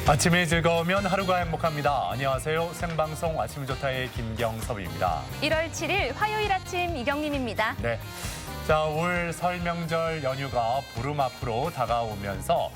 아침이 즐거우면 하루가 행복합니다. 안녕하세요. 생방송 아침 좋다의 김경섭입니다. 1월 7일 화요일 아침 이경림입니다. 네. 자, 올 설 명절 연휴가 보름 앞으로 다가오면서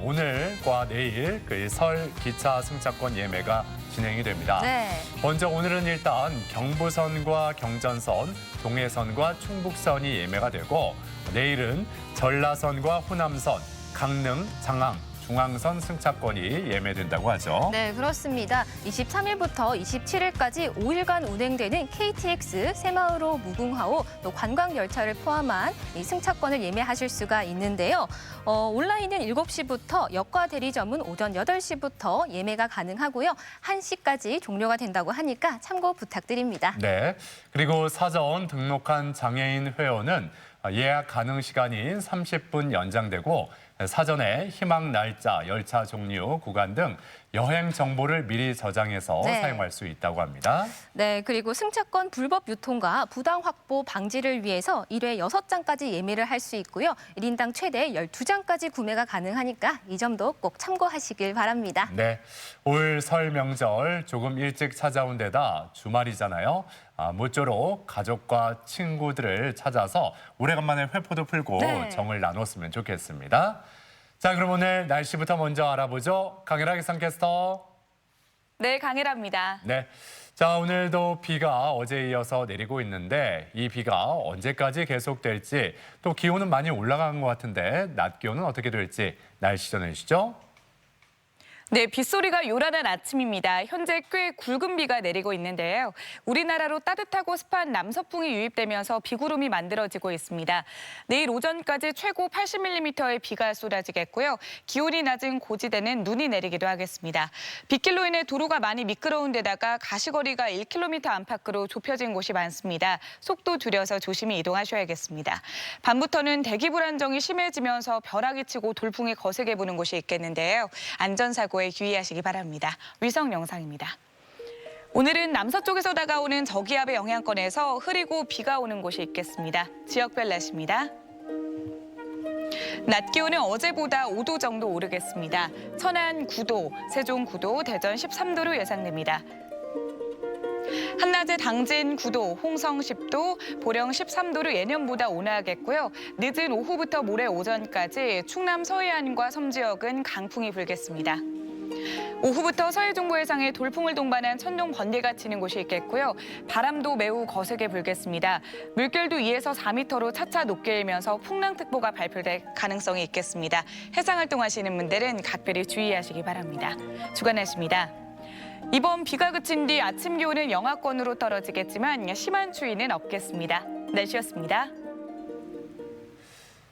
오늘과 내일 그 설 기차 승차권 예매가 진행이 됩니다. 네. 먼저 오늘은 일단 경부선과 경전선, 동해선과 충북선이 예매가 되고 내일은 전라선과 호남선, 강릉, 장항, 중앙선 승차권이 예매된다고 하죠. 네, 그렇습니다. 23일부터 27일까지 5일간 운행되는 KTX 새마을호 무궁화호 또 관광열차를 포함한 이 승차권을 예매하실 수가 있는데요. 온라인은 7시부터 역과 대리점은 오전 8시부터 예매가 가능하고요. 1시까지 종료가 된다고 하니까 참고 부탁드립니다. 네. 그리고 사전 등록한 장애인 회원은 예약 가능 시간이 30분 연장되고 사전에 희망 날짜, 열차 종류, 구간 등 여행 정보를 미리 저장해서 사용할 수 있다고 합니다. 네, 그리고 승차권 불법 유통과 부당 확보 방지를 위해서 1회 6장까지 예매를 할 수 있고요. 1인당 최대 12장까지 구매가 가능하니까 이 점도 꼭 참고하시길 바랍니다. 네, 올 설 명절 조금 일찍 찾아온 데다 주말이잖아요. 모쪼록 가족과 친구들을 찾아서 오래간만에 회포도 풀고 정을 나눴으면 좋겠습니다. 자, 그럼 오늘 날씨부터 먼저 알아보죠. 강혜라 기상캐스터. 네, 강혜라입니다. 네. 자, 오늘도 비가 어제에 이어서 내리고 있는데 이 비가 언제까지 계속될지 또 기온은 많이 올라간 것 같은데 낮 기온은 어떻게 될지 날씨 전해주시죠. 네, 빗소리가 요란한 아침입니다. 현재 꽤 굵은 비가 내리고 있는데요. 우리나라로 따뜻하고 습한 남서풍이 유입되면서 비구름이 만들어지고 있습니다. 내일 오전까지 최고 80mm의 비가 쏟아지겠고요. 기온이 낮은 고지대는 눈이 내리기도 하겠습니다. 빗길로 인해 도로가 많이 미끄러운 데다가 가시거리가 1km 안팎으로 좁혀진 곳이 많습니다. 속도 줄여서 조심히 이동하셔야겠습니다. 밤부터는 대기 불안정이 심해지면서 벼락이 치고 돌풍이 거세게 부는 곳이 있겠는데요. 안전사고에 유의하시기 바랍니다. 위성 영상입니다. 오늘은 남서쪽에서 다가오는 저기압의 영향권에서 흐리고 비가 오는 곳이 있겠습니다. 지역별 날씨입니다. 낮 기온은 어제보다 5도 정도 오르겠습니다. 천안 9도, 세종 9도, 대전 13도로 예상됩니다. 한낮에 당진 9도, 홍성 10도, 보령 13도로 예년보다 온화하겠고요. 늦은 오후부터 모레 오전까지 충남 서해안과 섬지역은 강풍이 불겠습니다. 오후부터 서해중부 해상에 돌풍을 동반한 천둥 번개가 치는 곳이 있겠고요. 바람도 매우 거세게 불겠습니다. 물결도 2에서 4m로 차차 높게 일면서 풍랑특보가 발표될 가능성이 있겠습니다. 해상 활동하시는 분들은 각별히 주의하시기 바랍니다. 주간 날씨입니다. 이번 비가 그친 뒤 아침 기온은 영하권으로 떨어지겠지만 심한 추위는 없겠습니다. 날씨였습니다.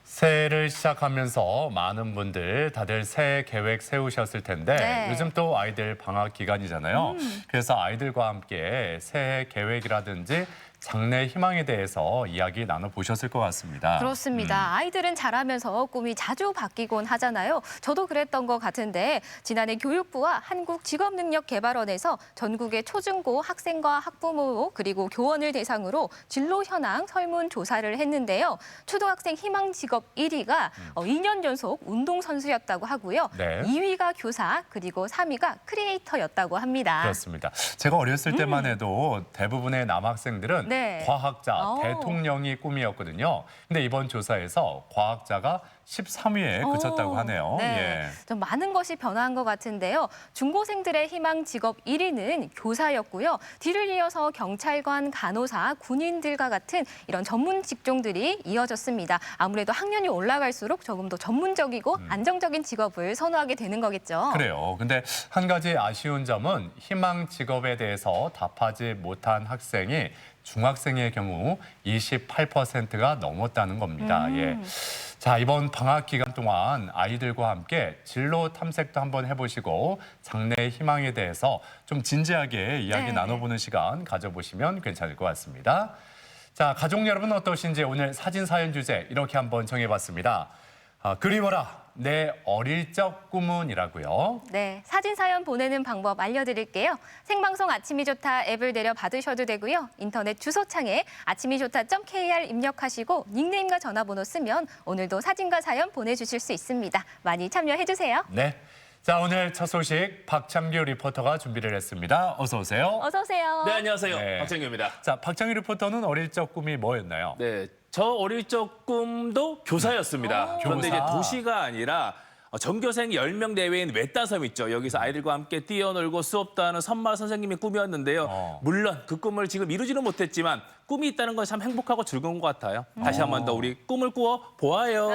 새해를 시작하면서 많은 분들 다들 새해 계획 세우셨을 텐데 요즘 또 아이들 방학 기간이잖아요. 그래서 아이들과 함께 새해 계획이라든지 장래 희망에 대해서 이야기 나눠보셨을 것 같습니다. 그렇습니다. 아이들은 자라면서 꿈이 자주 바뀌곤 하잖아요. 저도 그랬던 것 같은데 지난해 교육부와 한국직업능력개발원에서 전국의 초중고 학생과 학부모 그리고 교원을 대상으로 진로 현황 설문조사를 했는데요. 초등학생 희망 직업 1위가 2년 연속 운동선수였다고 하고요. 2위가 교사 그리고 3위가 크리에이터였다고 합니다. 그렇습니다. 제가 어렸을 때만 해도 대부분의 남학생들은 과학자, 대통령이 꿈이었거든요. 근데 이번 조사에서 과학자가 13위에 그쳤다고 하네요. 좀 많은 것이 변화한 것 같은데요. 중고생들의 희망 직업 1위는 교사였고요. 뒤를 이어서 경찰관, 간호사, 군인들과 같은 이런 전문 직종들이 이어졌습니다. 아무래도 학년이 올라갈수록 조금 더 전문적이고 안정적인 직업을 선호하게 되는 거겠죠. 그래요. 근데 한 가지 아쉬운 점은 희망 직업에 대해서 답하지 못한 학생이 중학생의 경우 28%가 넘었다는 겁니다. 자, 이번 방학 기간 동안 아이들과 함께 진로 탐색도 한번 해보시고 장래 희망에 대해서 좀 진지하게 이야기 나눠보는 시간 가져보시면 괜찮을 것 같습니다. 자, 가족 여러분 어떠신지 오늘 사진 사연 주제 이렇게 한번 정해봤습니다. 그리워라. 내 어릴 적 꿈은이라고요. 네, 사진 사연 보내는 방법 알려드릴게요. 생방송 아침이 좋다 앱을 내려 받으셔도 되고요. 인터넷 주소창에 아침이좋다.kr 입력하시고 닉네임과 전화번호 쓰면 오늘도 사진과 사연 보내주실 수 있습니다. 많이 참여해주세요. 네. 자, 오늘 첫 소식 박창규 리포터가 준비를 했습니다. 어서 오세요. 어서 오세요. 네, 안녕하세요. 네. 박정규입니다. 자, 박창규 리포터는 어릴 적 꿈이 뭐였나요? 네, 저 어릴 적 꿈도 교사였습니다. 그런데 교사. 이제 도시가 아니라 전교생 10명 내외인 외따섬 있죠. 여기서 아이들과 함께 뛰어놀고 수업도 하는 선마 선생님이 꿈이었는데요. 물론 그 꿈을 지금 이루지는 못했지만 꿈이 있다는 건 참 행복하고 즐거운 것 같아요. 다시 한 번 더 우리 꿈을 꾸어 보아요.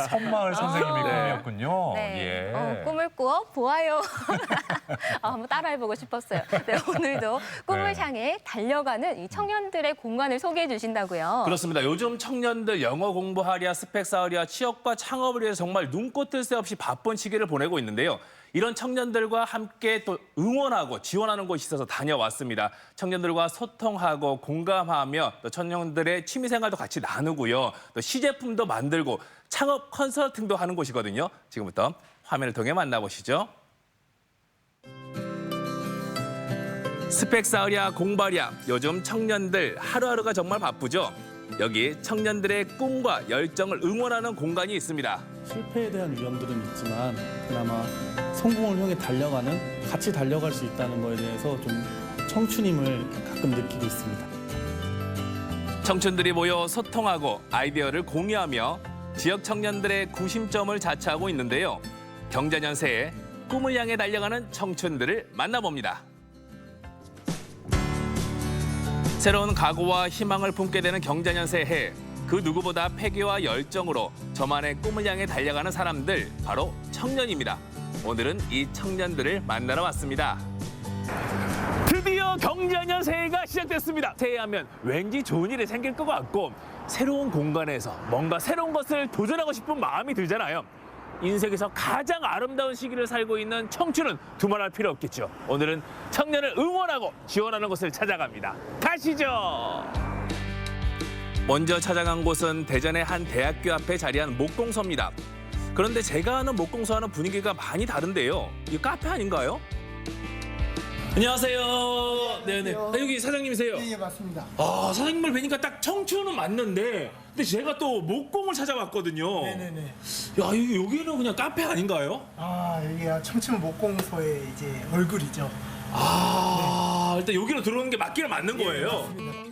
선마을 선생님이 네. 꿈이었군요. 네, 예. 꿈을 꾸어 보아요. 한번 따라해보고 싶었어요. 네, 오늘도 꿈을 네. 향해 달려가는 이 청년들의 공간을 소개해 주신다고요. 그렇습니다. 요즘 청년들 영어 공부하랴, 스펙 쌓으랴, 취업과 창업을 위해서 정말 눈꽃 뜰 새 없이 바쁜 시기를 보내고 있는데요. 이런 청년들과 함께 또 응원하고 지원하는 곳이 있어서 다녀왔습니다. 청년들과 소통하고 공감하며 또 청년들의 취미생활도 같이 나누고요. 또 시제품도 만들고 창업 컨설팅도 하는 곳이거든요. 지금부터 화면을 통해 만나보시죠. 스펙 쌓으랴 공부하랴 요즘 청년들 하루하루가 정말 바쁘죠. 여기 청년들의 꿈과 열정을 응원하는 공간이 있습니다. 실패에 대한 위험들은 있지만 그나마 성공을 향해 달려가는, 같이 달려갈 수 있다는 거에 대해서 좀 청춘임을 가끔 느끼고 있습니다. 청춘들이 모여 소통하고 아이디어를 공유하며 지역 청년들의 구심점을 자처하고 있는데요. 경자년새에 꿈을 향해 달려가는 청춘들을 만나봅니다. 새로운 각오와 희망을 품게 되는 경자년새해 그 누구보다 패기와 열정으로 저만의 꿈을 향해 달려가는 사람들 바로 청년입니다. 오늘은 이 청년들을 만나러 왔습니다. 드디어 경자년 새해가 시작됐습니다. 새해하면 왠지 좋은 일이 생길 것 같고 새로운 공간에서 뭔가 새로운 것을 도전하고 싶은 마음이 들잖아요. 인생에서 가장 아름다운 시기를 살고 있는 청춘은 두말할 필요 없겠죠. 오늘은 청년을 응원하고 지원하는 곳을 찾아갑니다. 가시죠. 먼저 찾아간 곳은 대전의 한 대학교 앞에 자리한 목공소입니다. 그런데 제가 아는 목공소와는 분위기가 많이 다른데요. 이 카페 아닌가요? 안녕하세요. 네네. 여기 사장님이세요? 예, 맞습니다. 아, 사장님을 뵈니까 딱 청춘은 맞는데, 근데 제가 또 목공을 찾아왔거든요. 네네네. 야, 여기는 그냥 카페 아닌가요? 아, 여기가 청춘 목공소의 이제 얼굴이죠. 아, 일단 여기로 들어오는 게 맞기는 맞는 거예요. 맞습니다.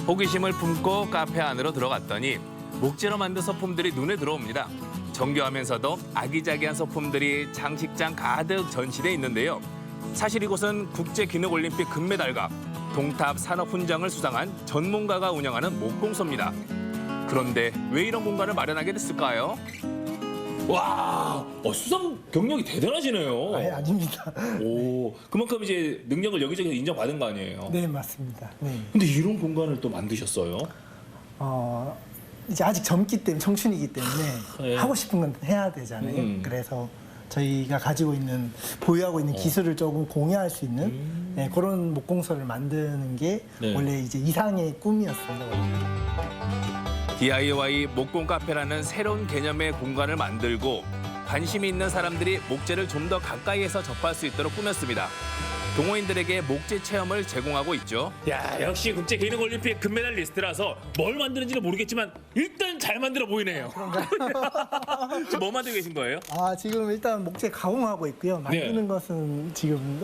호기심을 품고 카페 안으로 들어갔더니 목재로 만든 소품들이 눈에 들어옵니다. 정교하면서도 아기자기한 소품들이 장식장 가득 전시돼 있는데요. 사실 이곳은 국제기능올림픽 금메달과 동탑 산업훈장을 수상한 전문가가 운영하는 목공소입니다. 그런데 왜 이런 공간을 마련하게 됐을까요? 와, 수상 경력이 대단하시네요. 아예 아닙니다. 오, 그만큼 이제 능력을 여기저기서 인정받은 거 아니에요? 네, 맞습니다. 네. 근데 이런 공간을 또 만드셨어요? 이제 아직 젊기 때문에, 청춘이기 때문에 네. 하고 싶은 건 해야 되잖아요. 그래서 저희가 가지고 있는, 보유하고 있는 기술을 조금 공유할 수 있는 네, 그런 목공소를 만드는 게 네. 원래 이제 이상의 꿈이었습니다. DIY 목공 카페라는 새로운 개념의 공간을 만들고 관심이 있는 사람들이 목재를 좀 더 가까이에서 접할 수 있도록 꾸몄습니다. 동호인들에게 목재 체험을 제공하고 있죠. 야, 역시 국제기능올림픽 금메달리스트라서 뭘 만드는지는 모르겠지만 일단 잘 만들어 보이네요. 지금 뭐 만들고 계신 거예요? 아, 지금 일단 목재 가공하고 있고요. 만드는 것은 지금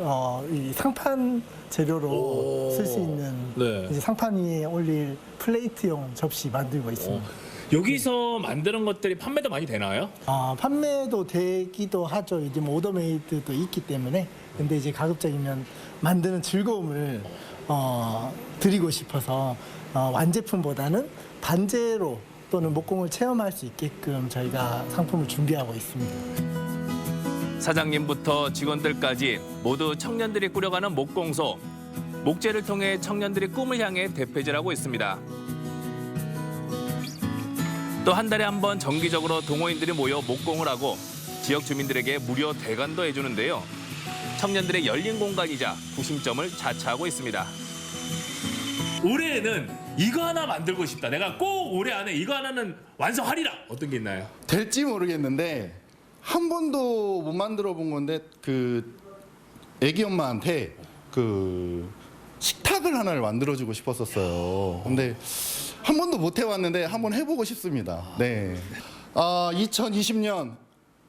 이 상판 재료로 쓸 수 있는 네. 이제 상판 위에 올릴 플레이트용 접시 만들고 있습니다. 여기서 만드는 것들이 판매도 많이 되나요? 판매도 되기도 하죠. 이제 뭐 오더메이드도 있기 때문에. 근데 이제 가급적이면 만드는 즐거움을 드리고 싶어서 완제품보다는 반제로 또는 목공을 체험할 수 있게끔 저희가 상품을 준비하고 있습니다. 사장님부터 직원들까지 모두 청년들이 꾸려가는 목공소. 목재를 통해 청년들이 꿈을 향해 대표질하고 있습니다. 또 한 달에 한 번 정기적으로 동호인들이 모여 목공을 하고 지역 주민들에게 무료 대관도 해주는데요. 청년들의 열린 공간이자 구심점을 자처하고 있습니다. 올해에는 이거 하나 만들고 싶다. 내가 꼭 올해 안에 이거 하나는 완성하리라. 어떤 게 있나요? 될지 모르겠는데 한 번도 못 만들어 본 건데 그 애기 엄마한테 그 식탁을 하나를 만들어 주고 싶었었어요. 근데 한 번도 못 해봤는데 한번 해보고 싶습니다. 네. 2020년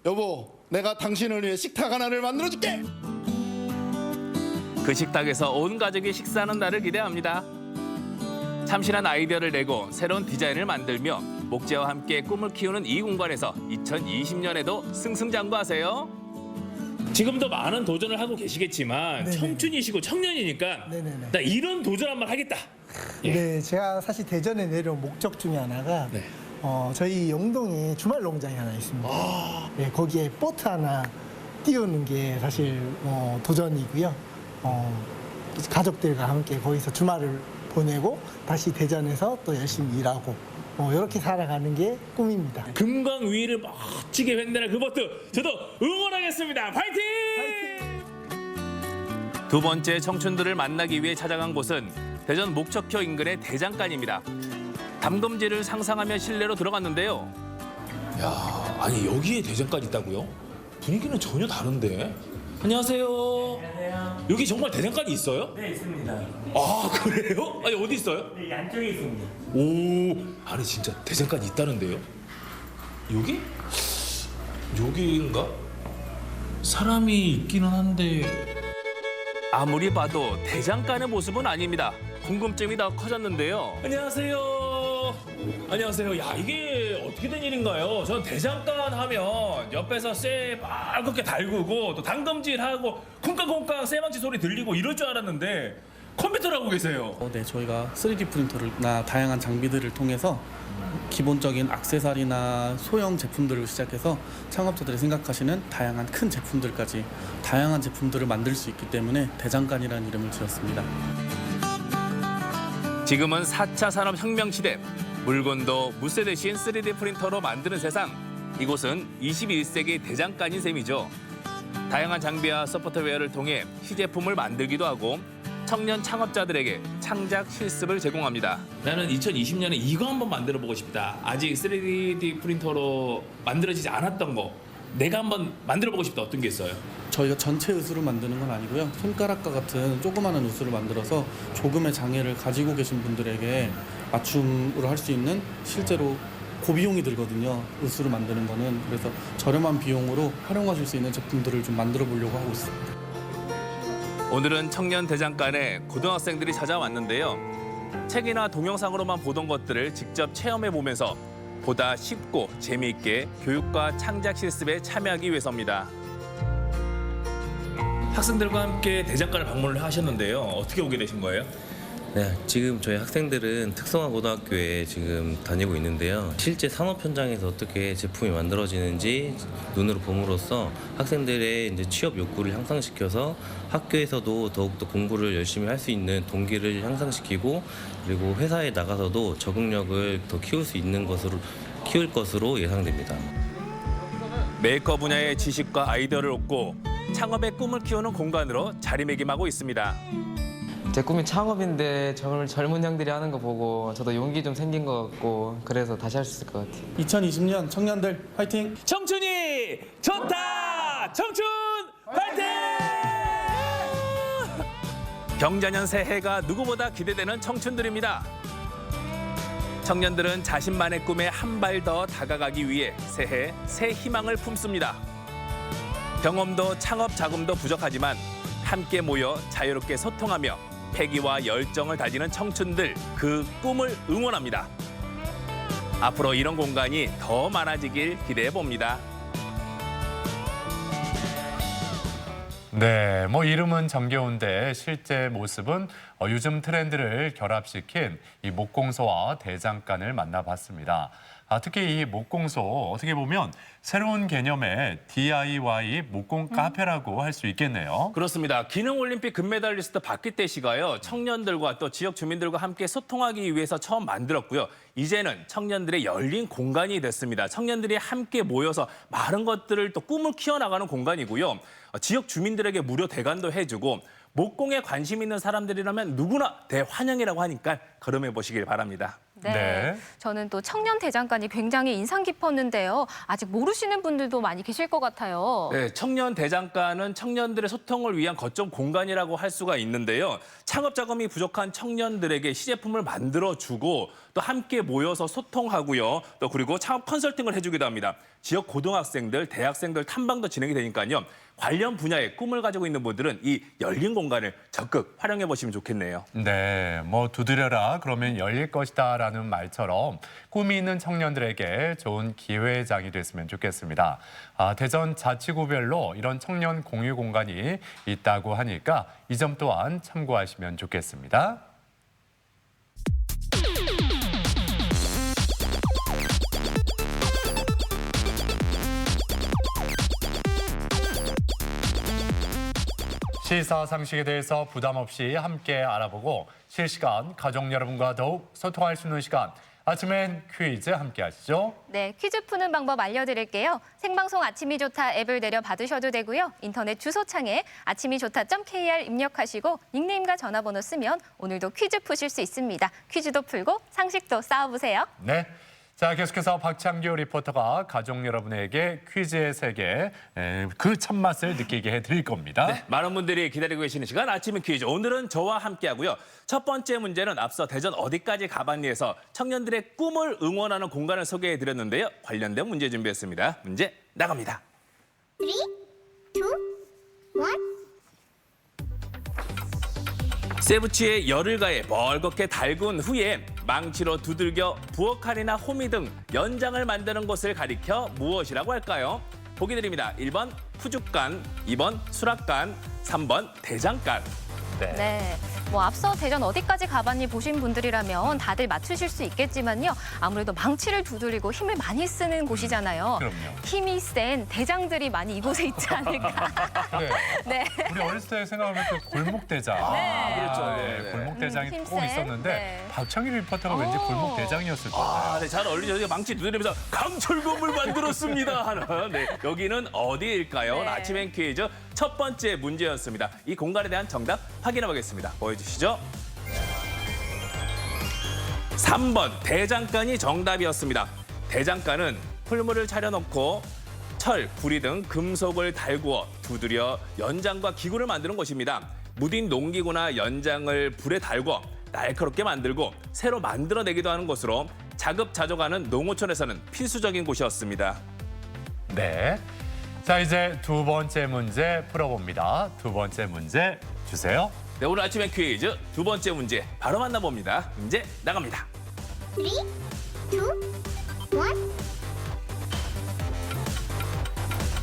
여보 내가 당신을 위해 식탁 하나를 만들어줄게. 그 식탁에서 온 가족이 식사하는 날을 기대합니다. 참신한 아이디어를 내고 새로운 디자인을 만들며 목재와 함께 꿈을 키우는 이 공간에서 2020년에도 승승장구하세요. 지금도 많은 도전을 하고 계시겠지만 네네. 청춘이시고 청년이니까 네네네. 나 이런 도전 한번 하겠다. 예. 네, 제가 사실 대전에 내려온 목적 중에 하나가 네. 저희 영동에 주말 농장이 하나 있습니다. 네, 거기에 보트 하나 띄우는 게 사실 도전이고요. 가족들과 함께 거기서 주말을 보내고 다시 대전에서 또 열심히 일하고 이렇게 살아가는 게 꿈입니다. 금강 위를 멋지게 횡단할 그 보트 저도 응원하겠습니다. 파이팅! 두 번째 청춘들을 만나기 위해 찾아간 곳은 대전 목척교 인근의 대장간입니다. 담금질을 상상하며 실내로 들어갔는데요. 야, 아니 여기에 대전까지 있다고요? 분위기는 전혀 다른데. 안녕하세요. 안녕하세요. 여기 정말 대전까지 있어요? 네, 있습니다. 아 그래요? 아니 어디 있어요? 네, 양쪽에 있습니다. 오, 아니 진짜 대전까지 있다는데요? 여기? 여기인가? 사람이 있기는 한데. 아무리 봐도 대장간의 모습은 아닙니다. 궁금증이 더 커졌는데요. 안녕하세요. 안녕하세요. 야 이게 어떻게 된 일인가요? 전 대장간 하면 옆에서 쇠 빨갛게 달구고 또 당금질하고 쿵깡쿵깡 쇠망치 소리 들리고 이럴 줄 알았는데 컴퓨터를 하고 계세요. 네, 저희가 3D 프린터나 다양한 장비들을 통해서 기본적인 액세서리나 소형 제품들을 시작해서 창업자들이 생각하시는 다양한 큰 제품들까지 다양한 제품들을 만들 수 있기 때문에 대장간이라는 이름을 지었습니다. 지금은 4차 산업혁명 시대. 물건도 무쇠 대신 3D 프린터로 만드는 세상. 이곳은 21세기 대장간인 셈이죠. 다양한 장비와 소프트웨어를 통해 시제품을 만들기도 하고 청년 창업자들에게 창작 실습을 제공합니다. 나는 2020년에 이거 한번 만들어 보고 싶다. 아직 3D 프린터로 만들어지지 않았던 거 내가 한번 만들어 보고 싶다. 어떤 게 있어요? 저희가 전체 의수를 만드는 건 아니고요. 손가락과 같은 조그마한 의수를 만들어서 조금의 장애를 가지고 계신 분들에게 맞춤으로 할 수 있는 실제로 고비용이 들거든요. 의수를 만드는 거는. 그래서 저렴한 비용으로 활용하실 수 있는 제품들을 좀 만들어 보려고 하고 있습니다. 오늘은 청년 대장간에 고등학생들이 찾아왔는데요. 책이나 동영상으로만 보던 것들을 직접 체험해 보면서 보다 쉽고 재미있게 교육과 창작 실습에 참여하기 위해서입니다. 학생들과 함께 대장간을 방문을 하셨는데요. 어떻게 오게 되신 거예요? 네, 지금 저희 학생들은 특성화 고등학교에 지금 다니고 있는데요. 실제 산업 현장에서 어떻게 제품이 만들어지는지 눈으로 봄으로써 학생들의 이제 취업 욕구를 향상시켜서 학교에서도 더욱더 공부를 열심히 할 수 있는 동기를 향상시키고 그리고 회사에 나가서도 적응력을 더 키울 수 있는 키울 것으로 예상됩니다. 메이커 분야의 지식과 아이디어를 얻고 창업의 꿈을 키우는 공간으로 자리매김하고 있습니다. 제 꿈이 창업인데 젊은 형들이 하는 거 보고 저도 용기 좀 생긴 것 같고 그래서 다시 할 수 있을 것 같아요. 2020년 청년들 화이팅! 청춘이 좋다! 청춘 파이팅! 경자년 새해가 누구보다 기대되는 청춘들입니다. 청년들은 자신만의 꿈에 한 발 더 다가가기 위해 새해 새 희망을 품습니다. 경험도 창업 자금도 부족하지만 함께 모여 자유롭게 소통하며 패기와 열정을 다지는 청춘들, 그 꿈을 응원합니다. 앞으로 이런 공간이 더 많아지길 기대해 봅니다. 네, 뭐 이름은 정겨운데 실제 모습은 요즘 트렌드를 결합시킨 이 목공소와 대장간을 만나봤습니다. 특히 이 목공소 어떻게 보면 새로운 개념의 DIY 목공 카페라고 할 수 있겠네요. 그렇습니다. 기능올림픽 금메달리스트 박기태 씨가요. 청년들과 또 지역 주민들과 함께 소통하기 위해서 처음 만들었고요. 이제는 청년들의 열린 공간이 됐습니다. 청년들이 함께 모여서 많은 것들을 또 꿈을 키워나가는 공간이고요. 지역 주민들에게 무료 대관도 해주고 목공에 관심 있는 사람들이라면 누구나 대환영이라고 하니까 걸음해 보시길 바랍니다. 네. 저는 또 청년 대장간이 굉장히 인상 깊었는데요. 아직 모르시는 분들도 많이 계실 것 같아요. 네, 청년 대장간은 청년들의 소통을 위한 거점 공간이라고 할 수가 있는데요. 창업 자금이 부족한 청년들에게 시제품을 만들어주고 또 함께 모여서 소통하고요. 또 그리고 창업 컨설팅을 해주기도 합니다. 지역 고등학생들, 대학생들 탐방도 진행이 되니까요. 관련 분야의 꿈을 가지고 있는 분들은 이 열린 공간을 적극 활용해 보시면 좋겠네요. 네, 뭐 두드려라 그러면 열릴 것이다라는 말처럼 꿈이 있는 청년들에게 좋은 기회장이 됐으면 좋겠습니다. 대전 자치구별로 이런 청년 공유 공간이 있다고 하니까 이 점 또한 참고하시면 좋겠습니다. 시사상식에 대해서 부담 없이 함께 알아보고 실시간 가족 여러분과 더욱 소통할 수 있는 시간. 아침엔 퀴즈 함께 하시죠. 네, 퀴즈 푸는 방법 알려드릴게요. 생방송 아침이 좋다 앱을 내려 받으셔도 되고요. 인터넷 주소창에 아침이좋다.kr 입력하시고 닉네임과 전화번호 쓰면 오늘도 퀴즈 푸실 수 있습니다. 퀴즈도 풀고 상식도 쌓아보세요. 네. 자, 계속해서 박창규 리포터가 가족 여러분에게 퀴즈의 세계, 그 참맛을 느끼게 해드릴 겁니다. 네, 많은 분들이 기다리고 계시는 시간 아침은 퀴즈. 오늘은 저와 함께하고요. 첫 번째 문제는 앞서 대전 어디까지 가봤니에서 청년들의 꿈을 응원하는 공간을 소개해드렸는데요. 관련된 문제 준비했습니다. 문제 나갑니다. 3, 2, 1. 세부치에 열을 가해 멀겋게 달군 후에 망치로 두들겨 부엌칼이나 호미 등 연장을 만드는 곳을 가리켜 무엇이라고 할까요? 보기 드립니다. 1번 푸죽간, 2번 수락간, 3번 대장간. 네. 뭐 앞서 대전 어디까지 가봤니 보신 분들이라면 다들 맞추실 수 있겠지만요. 아무래도 망치를 두드리고 힘을 많이 쓰는 곳이잖아요. 그럼요. 힘이 센 대장들이 많이 이곳에 있지 않을까. 그래. 네. 우리 어렸을 때 생각하면 그 골목대장. 네. 그렇죠. 네, 네. 골목대장이 꼭 힘센? 있었는데 네. 박창규 리포터가 왠지 골목대장이었을 것 같아요. 네, 잘 어울리죠. 저희가 망치 두드리면서 강철검을 만들었습니다 하는. 네, 여기는 어디일까요? 네. 아침엔 퀴즈 첫 번째 문제였습니다. 이 공간에 대한 정답 확인해 보겠습니다. 보여주시죠. 3번 대장간이 정답이었습니다. 대장간은 풀물을 차려놓고 철, 구리 등 금속을 달구어 두드려 연장과 기구를 만드는 곳입니다. 무딘 농기구나 연장을 불에 달궈 날카롭게 만들고 새로 만들어내기도 하는 곳으로 자급자족하는 농어촌에서는 필수적인 곳이었습니다. 네. 자, 이제 두 번째 문제 풀어봅니다. 두 번째 문제 주세요. 네, 오늘 아침엔 퀴즈 두 번째 문제 바로 만나봅니다. 문제 나갑니다. 3, 2, 1.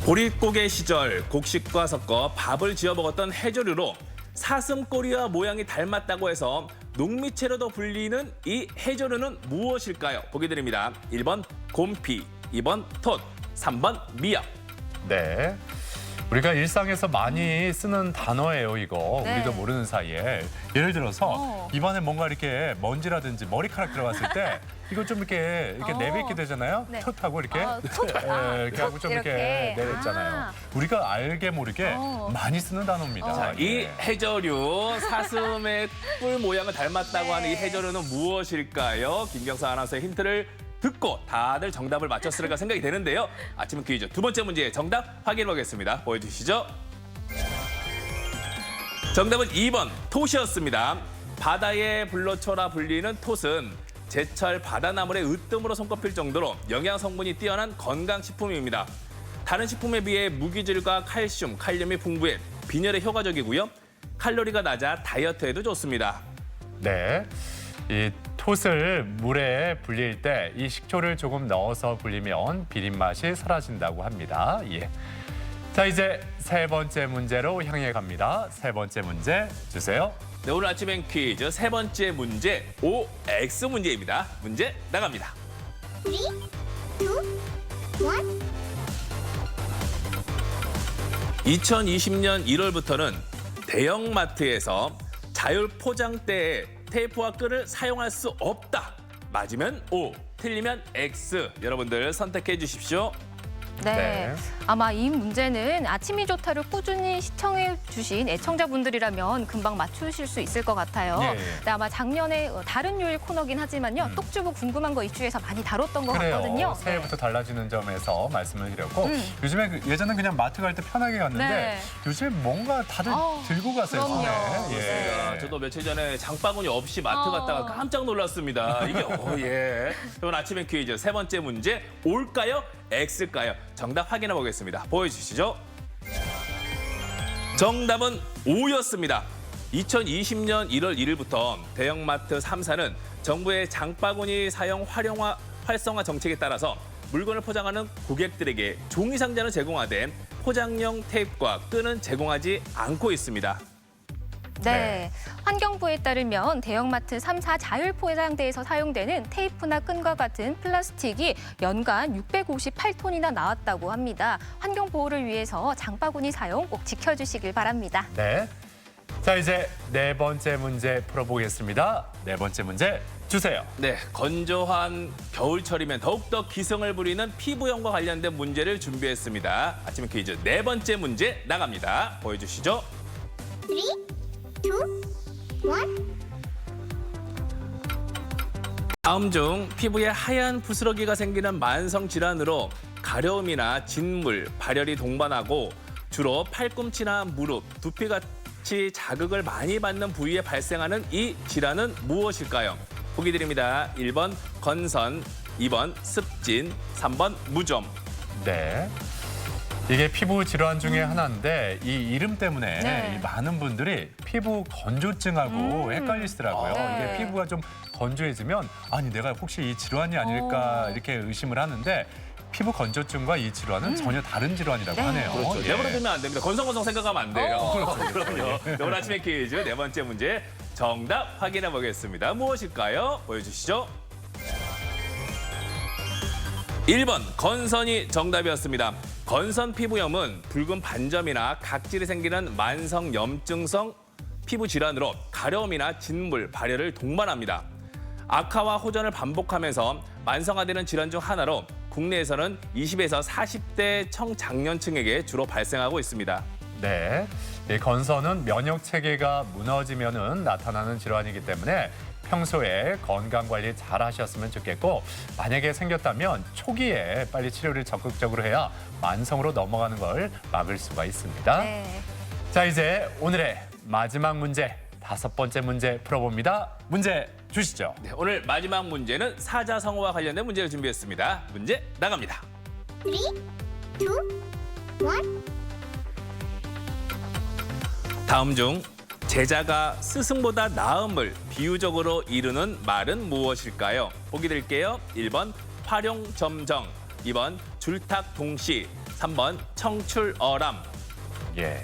보릿고개 시절 곡식과 섞어 밥을 지어 먹었던 해조류로 사슴꼬리와 모양이 닮았다고 해서 농미채로도 불리는 이 해조류는 무엇일까요? 보기 드립니다. 1번 곰피, 2번 톳, 3번 미역. 네. 우리가 일상에서 많이 쓰는 단어예요, 이거. 네. 우리도 모르는 사이에. 예를 들어서 입안에 뭔가 이렇게 먼지라든지 머리카락 들어갔을 때 이거 좀 이렇게 내뱉게 되잖아요. 네. 톳하고 이렇게. 톳. 이렇게 하고 좀 이렇게 이렇게. 내뱉잖아요. 우리가 알게 모르게 많이 쓰는 단어입니다. 자, 이 예. 해조류 사슴의 뿔 모양을 닮았다고 네. 하는 이 해조류는 무엇일까요? 김경수 아나운서의 힌트를 듣고 다들 정답을 맞췄을까 생각이 되는데요. 아침 퀴즈 두 번째 문제의 정답 확인해 보겠습니다. 보여주시죠. 정답은 2번 톳이었습니다. 바다의 불로초라 불리는 톳은 제철 바다나물의 으뜸으로 손꼽힐 정도로 영양 성분이 뛰어난 건강식품입니다. 다른 식품에 비해 무기질과 칼슘, 칼륨이 풍부해 빈혈에 효과적이고요. 칼로리가 낮아 다이어트에도 좋습니다. 네. 이 톳을 물에 불릴 때 이 식초를 조금 넣어서 불리면 비린 맛이 사라진다고 합니다. 예. 자, 이제 세 번째 문제로 향해 갑니다. 세 번째 문제 주세요. 네, 오늘 아침엔 퀴즈 세 번째 문제 OX 문제입니다. 문제 나갑니다. 3, 2, 1. 2020년 1월부터는 대형마트에서 자율 포장대에 테이프와 끈을 사용할 수 없다. 맞으면 O, 틀리면 X. 여러분들 선택해 주십시오. 네. 아마 이 문제는 아침이 좋다를 꾸준히 시청해 주신 애청자분들이라면 금방 맞추실 수 있을 것 같아요. 예. 네, 아마 작년에 다른 요일 코너긴 하지만요. 똑주부 궁금한 거 이슈에서 많이 다뤘던 것 그래요. 같거든요. 새해부터 달라지는 점에서 말씀을 드렸고 요즘에 예전엔 그냥 마트 갈 때 편하게 갔는데 네. 요즘에 뭔가 다들 들고 가세요. 그럼요. 손에. 네. 저도 며칠 전에 장바구니 없이 마트 갔다가 깜짝 놀랐습니다. 이게 예. 이번 아침에 퀴즈 세 번째 문제 올까요? X일까요? 정답 확인해 보겠습니다. 보여주시죠. 정답은 O였습니다. 2020년 1월 1일부터 대형마트 3사는 정부의 장바구니 사용 활성화 정책에 따라서 물건을 포장하는 고객들에게 종이 상자는 제공하되 포장용 테이프와 끈은 제공하지 않고 있습니다. 네. 환경부에 따르면 대형마트 3사 자율포장대에서 사용되는 테이프나 끈과 같은 플라스틱이 연간 658톤이나 나왔다고 합니다. 환경 보호를 위해서 장바구니 사용 꼭 지켜주시길 바랍니다. 네. 자, 이제 네 번째 문제 풀어보겠습니다. 네 번째 문제 주세요. 네, 건조한 겨울철이면 더욱더 기승을 부리는 피부염과 관련된 문제를 준비했습니다. 아침 퀴즈 네 번째 문제 나갑니다. 보여주시죠. 3, 2, 1. 다음 중 피부에 하얀 부스러기가 생기는 만성 질환으로 가려움이나 진물, 발열이 동반하고 주로 팔꿈치나 무릎, 두피같이 자극을 많이 받는 부위에 발생하는 이 질환은 무엇일까요? 보기 드립니다. 1번 건선, 2번 습진, 3번 무좀. 네. 이게 피부 질환 중에 하나인데 이 이름 때문에 네. 이 많은 분들이 피부 건조증하고 헷갈리시더라고요. 네. 이게 피부가 좀 건조해지면 아니 내가 혹시 이 질환이 아닐까 이렇게 의심을 하는데 피부 건조증과 이 질환은 전혀 다른 질환이라고 네. 하네요. 그렇죠. 예. 내버려두면 안 됩니다. 건성건성 생각하면 안 돼요. 그럼요. 오늘 아침에 퀴즈 네 번째 문제 정답 확인해 보겠습니다. 무엇일까요? 보여주시죠. 1번 건선이 정답이었습니다. 건선 피부염은 붉은 반점이나 각질이 생기는 만성 염증성 피부 질환으로 가려움이나 진물, 발열을 동반합니다. 악화와 호전을 반복하면서 만성화되는 질환 중 하나로 국내에서는 20에서 40대 청장년층에게 주로 발생하고 있습니다. 네. 이 건선은 면역 체계가 무너지면은 나타나는 질환이기 때문에 평소에 건강 관리 잘 하셨으면 좋겠고 만약에 생겼다면 초기에 빨리 치료를 적극적으로 해야 만성으로 넘어가는 걸 막을 수가 있습니다. 네. 자, 이제 오늘의 마지막 문제, 다섯 번째 문제 풀어봅니다. 문제 주시죠. 네, 오늘 마지막 문제는 사자성어와 관련된 문제를 준비했습니다. 문제 나갑니다. 3, 2, 1. 다음 중 제자가 스승보다 나음을 비유적으로 이루는 말은 무엇일까요? 보기 드릴게요. 1번 활용점정, 2번 줄탁동시, 3번 청출어람. 예.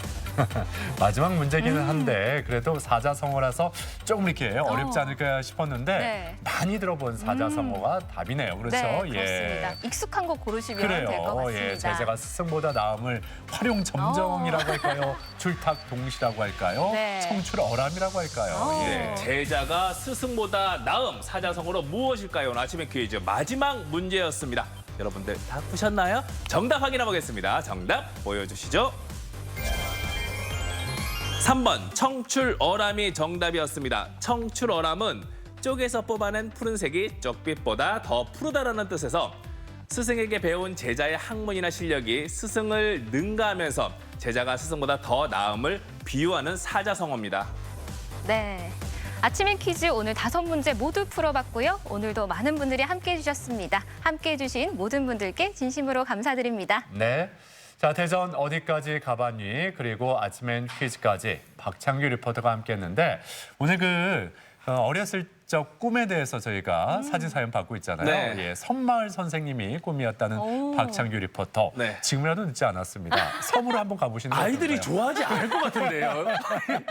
마지막 문제기는 한데 그래도 사자성어라서 조금 이렇게 어렵지 않을까 싶었는데 네. 많이 들어본 사자성어가 답이네요. 그렇죠? 네, 예. 그렇습니다. 익숙한 거 고르시면 될 것 그래요. 같습니다. 예, 제자가 스승보다 나음을 활용점정이라고 할까요? 줄탁동시라고 할까요? 네. 청출어람이라고 할까요? 네, 제자가 스승보다 나음 사자성어로 무엇일까요? 오늘 아침에 퀴즈 마지막 문제였습니다. 여러분들 다 푸셨나요? 정답 확인해 보겠습니다. 정답 보여주시죠. 3번 청출어람이 정답이었습니다. 청출어람은 쪽에서 뽑아낸 푸른색이 쪽빛보다 더 푸르다라는 뜻에서 스승에게 배운 제자의 학문이나 실력이 스승을 능가하면서 제자가 스승보다 더 나음을 비유하는 사자성어입니다. 네. 아침의 퀴즈 오늘 5문제 모두 풀어봤고요. 오늘도 많은 분들이 함께해 주셨습니다. 함께해 주신 모든 분들께 진심으로 감사드립니다. 네. 자, 대전 어디까지 가봤니? 그리고 아침엔 퀴즈까지 박창규 리포터가 함께했는데 오늘 어렸을 적 꿈에 대해서 저희가 사진 사연 받고 있잖아요. 네. 예, 섬마을 선생님이 꿈이었다는 오. 박창규 리포터. 네. 지금이라도 늦지 않았습니다. 섬으로 한번 가보시는 거 아이들이 어떨까요? 좋아하지 않을 것 같은데요.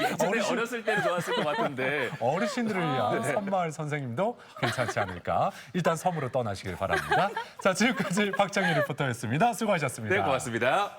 예전에 어르신- 어렸을 때는 좋았을 것 같은데. 어르신들을 위한 섬마을 선생님도 괜찮지 않을까. 일단 섬으로 떠나시길 바랍니다. 자, 지금까지 박창규 리포터였습니다. 수고하셨습니다. 네, 고맙습니다.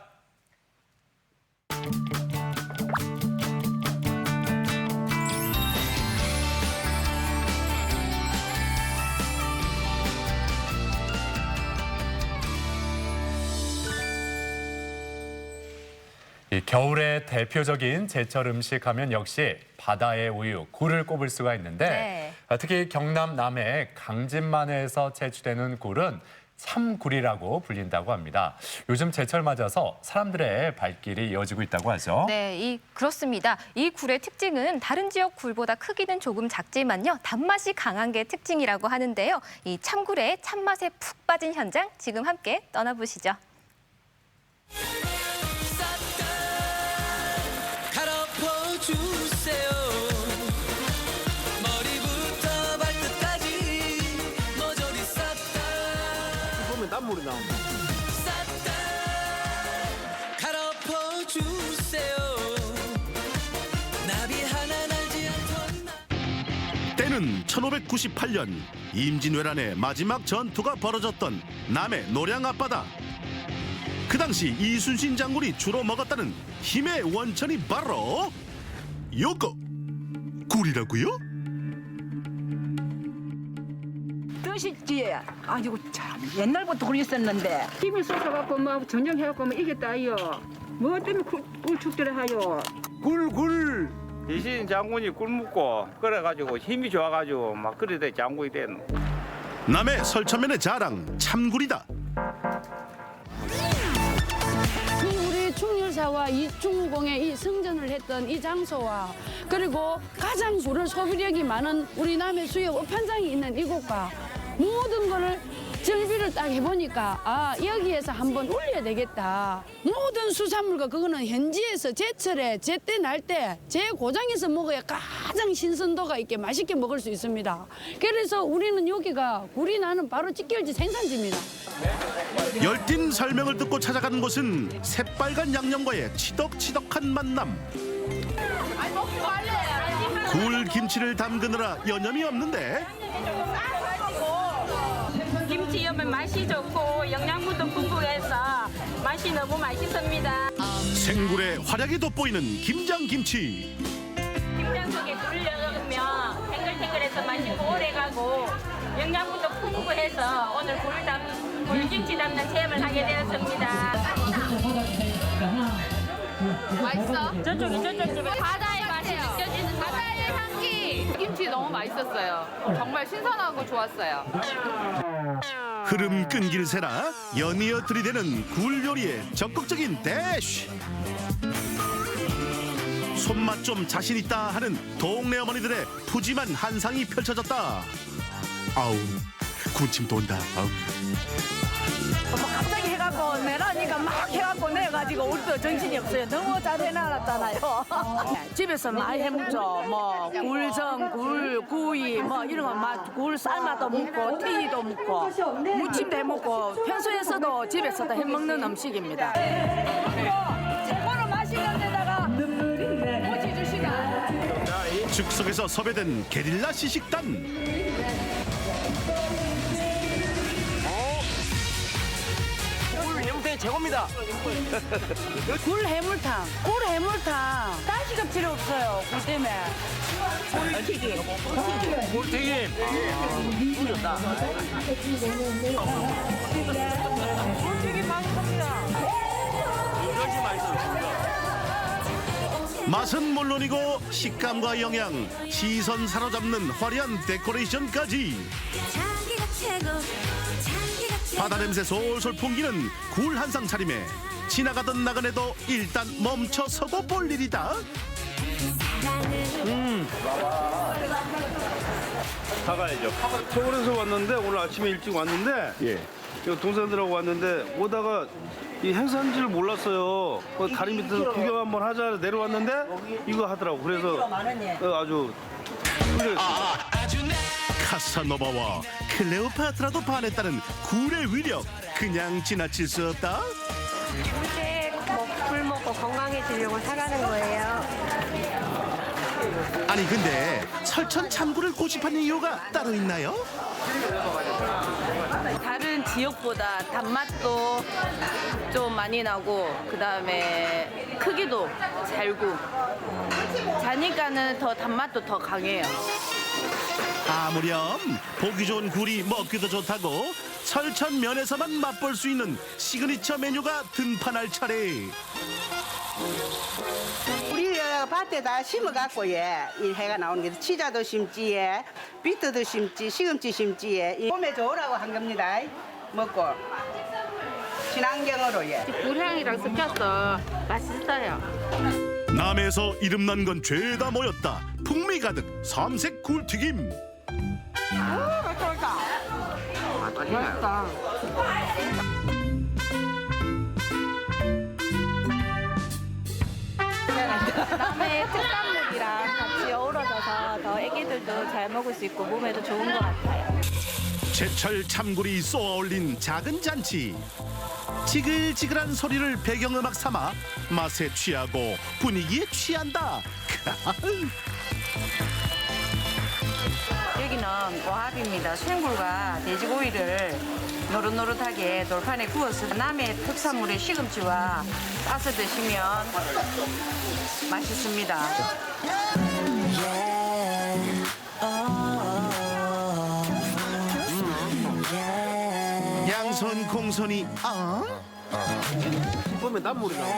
이 겨울의 대표적인 제철 음식 하면 역시 바다의 우유, 굴을 꼽을 수가 있는데 특히 경남 남해 강진만에서 채취되는 굴은 참굴이라고 불린다고 합니다. 요즘 제철 맞아서 사람들의 발길이 이어지고 있다고 하죠. 네, 그렇습니다. 이 굴의 특징은 다른 지역 굴보다 크기는 조금 작지만요. 단맛이 강한 게 특징이라고 하는데요. 이 참굴의 참맛에 푹 빠진 현장 지금 함께 떠나보시죠. 물이 나옵니다. 때는 1598년 임진왜란의 마지막 전투가 벌어졌던 남해 노량 앞바다. 그 당시 이순신 장군이 주로 먹었다는 힘의 원천이 바로 요거 굴이라고요? 뜻이지. 아이고 참 옛날부터 그랬었는데 힘이 쏟아갖고 막 전쟁해갖고 막 이겼다요. 뭐 때문에 굴 축제를 하요? 굴 이순신 장군이 굴 먹고 그래가지고 힘이 좋아가지고 막 그래도 장군이 된. 남해 설천면의 자랑 참굴이다. 우리 충렬사와 이충우공의 이 승전을 했던 이 장소와 그리고 가장 굴을 소비력이 많은 우리 남해 수역 어판장이 있는 이곳과 모든 거를 정비를 딱 해보니까 아 여기에서 한번 올려야 되겠다. 모든 수산물과 그거는 현지에서 제철에 제때 날 때 제 고장에서 먹어야 가장 신선도가 있게 맛있게 먹을 수 있습니다. 그래서 우리는 여기가 굴이 나는 바로 직결지 생산지입니다. 열띤 설명을 듣고 찾아가는 곳은 새빨간 양념과의 치덕치덕한 만남. 굴 김치를 담그느라 여념이 없는데 김치 옆에 맛이 좋고 영양분도 풍부해서 맛이 너무 맛있습니다. 생굴의 활약이 돋보이는 김장김치. 김장 속에 굴을 넣으면 탱글탱글해서 맛이 오래가고 영양분도 풍부해서 오늘 굴김치 담는 체험을 하게 되었습니다. 맛있어? 저쪽 집에 바다의 맛이 느껴지는 바다의 향기. 김치 너무 맛있었어요. 정말 신선하고 좋았어요. 흐름 끊길 새라 연이어 들이대는 굴 요리의 적극적인 대쉬. 손맛 좀 자신 있다 하는 동네 어머니들의 푸짐한 한상이 펼쳐졌다. 아우 군침도 온다. 아우. 갑자기 해갖고 내라니까 막 해갖고 내가지고 우리도 정신이 없어요. 너무 잘 해놔놨잖아요. 집에서 많이 해먹죠. 뭐 굴전, 굴, 구이 뭐 이런 거 굴 삶아도 먹고 튀기도 먹고 무침도 해먹고 평소에서도 집에서도 해먹는 음식입니다. 최고로 맛있는 데다가 모치 주시가 즉석에서 섭외된 게릴라 시식단. 해물탕이 최고입니다. 굴 해물탕. 가시가 필요 없어요. 굴 때문에. 굴튀김. 굴튀김 맛있습니다. 이것이 맛있어요. 맛은 물론이고 식감과 영양, 시선 사로잡는 화려한 데코레이션까지. 바다 냄새 솔솔 풍기는 굴 한상 차림에 지나가던 나그네도 일단 멈춰서고 볼 일이다. 가가야죠. 서울에서 왔는데 오늘 아침에 일찍 왔는데 동생들하고 왔는데 오다가 이 행사인지를 몰랐어요. 다리 밑에서 구경 한번 하자 내려왔는데 이거 하더라고. 그래서 아주 카사노바와 클레오파트라도 반했다는 굴의 위력 그냥 지나칠 수 없다. 이제 굴 먹고 건강해지려고 사가는 거예요. 아니 근데 설천 참굴을 고집하는 이유가 따로 있나요? 다른 지역보다 단맛도 좀 많이 나고 그다음에 크기도 잘고 자니까는 더 단맛도 더 강해요. 아무렴 보기 좋은 굴이 먹기도 좋다고 설천면에서만 맛볼 수 있는 시그니처 메뉴가 등판할 차례. 우리 밭에다 심어갖고 이 해가 나오는 게 치자도 심지, 비트도 심지, 시금치 심지, 이 몸에 좋으라고 한 겁니다. 먹고 친환경으로 불향이랑 섞여서 맛있어요. 남해에서 이름난 건 죄다 모였다. 풍미 가득 삼색 굴튀김. 맛있다. 남해 특산물이랑 같이 어우러져서 더 애기들도 잘 먹을 수 있고 몸에도 좋은 것 같아요. 제철 참굴이 쏘아올린 작은 잔치. 지글지글한 소리를 배경음악 삼아 맛에 취하고 분위기에 취한다. 여기는 오합입니다. 생굴과 돼지고기를 노릇노릇하게 돌판에 구워서 남해 특산물의 시금치와 싸서 드시면 맛있습니다. 양손 공손이 보면 단물이 나와.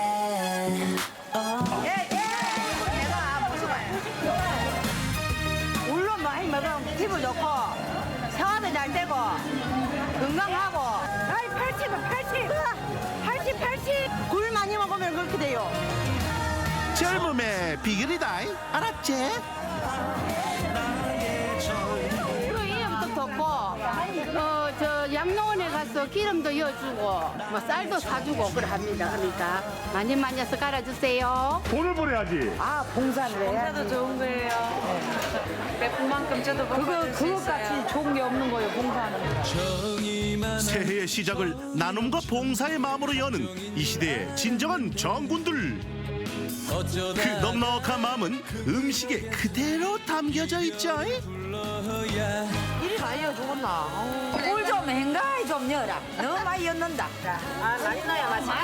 물론 많이 먹으면 피부 좋고 소화도 잘 되고 건강하고. 아이 80. 굴 많이 먹으면 그렇게 돼요. 젊음의 비결이다. 알았지? 그리고 이름도 좋고 저 양로원에 가서 기름도 이어주고 뭐 쌀도 사주고 그래 합니다. 그러니까 많이 해서 갈아주세요. 돈을 벌어야지. 아 봉사를 해야지. 봉사도 좋은 거예요. 베푼 만큼 저도 먹어줄 수 있어요. 그것같이 좋은 게 없는 거예요, 봉사는. 새해의 시작을 나눔과 봉사의 마음으로 여는 이 시대의 진정한 정군들. 그 넉넉한 마음은 음식에 그대로 담겨져 있죠. 이리 많이 죽었나? 꿀좀 행가이 좀 넣어라. 너무 많이 였는다. 아 많이 넣어야 맛있지.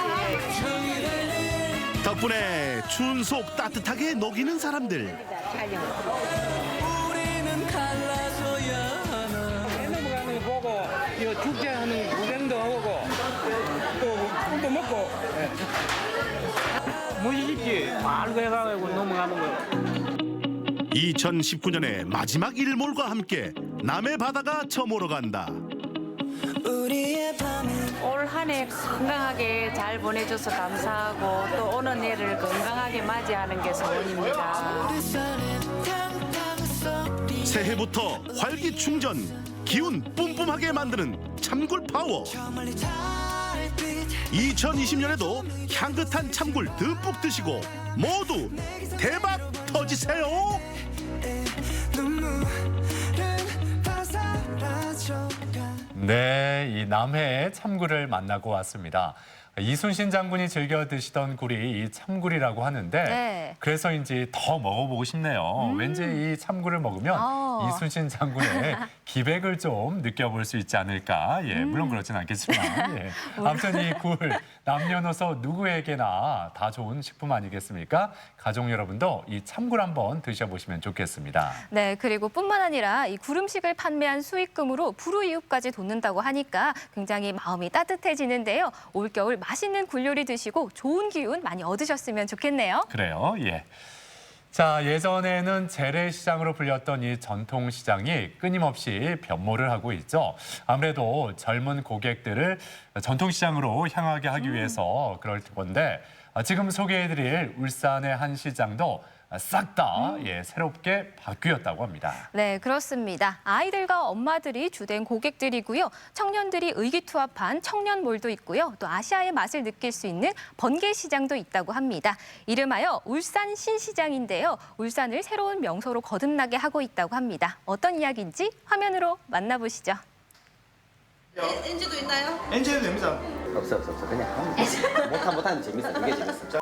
덕분에 추운 속 따뜻하게 녹이는 사람들. 넘어가는 거 보고 이 축제하는 구경도 하고 또 꿀도 먹고 무시집지 말고 해가지고 넘어가는 거. 2019년의 마지막 일몰과 함께 남해 바다가 저물어 간다. 올 한 해 건강하게 잘 보내줘서 감사하고 또 오는 해를 건강하게 맞이하는 게 소원입니다. 새해부터 활기충전, 기운 뿜뿜하게 만드는 참굴 파워. 2020년에도 향긋한 참굴 듬뿍 드시고 모두 대박 터지세요. 네, 이 남해의 참굴을 만나고 왔습니다. 이순신 장군이 즐겨 드시던 굴이 이 참굴이라고 하는데 네. 그래서인지 더 먹어보고 싶네요. 왠지 이 참굴을 먹으면 이순신 장군의 기백을 좀 느껴볼 수 있지 않을까. 예, 물론 그렇진 않겠지만. 예. 아무튼 이 굴 남녀노소 누구에게나 다 좋은 식품 아니겠습니까? 가족 여러분도 이 참굴 한번 드셔보시면 좋겠습니다. 네, 그리고 뿐만 아니라 이 굴음식을 판매한 수익금으로 불우이웃까지 돕는다고 하니까 굉장히 마음이 따뜻해지는데요. 올겨울 맛있는 굴 요리 드시고 좋은 기운 많이 얻으셨으면 좋겠네요. 그래요, 예. 자, 예전에는 재래시장으로 불렸던 이 전통시장이 끊임없이 변모를 하고 있죠. 아무래도 젊은 고객들을 전통시장으로 향하게 하기 위해서 그럴 건데 지금 소개해드릴 울산의 한 시장도 싹 다 새롭게 바뀌었다고 합니다. 네, 그렇습니다. 아이들과 엄마들이 주된 고객들이고요. 청년들이 의기투합한 청년몰도 있고요. 또 아시아의 맛을 느낄 수 있는 번개시장도 있다고 합니다. 이름하여 울산 신시장인데요. 울산을 새로운 명소로 거듭나게 하고 있다고 합니다. 어떤 이야기인지 화면으로 만나보시죠. NG도 있나요? 엔젤 됩니다. 없어. 그냥 못하는 재밌어. 이게 재밌어.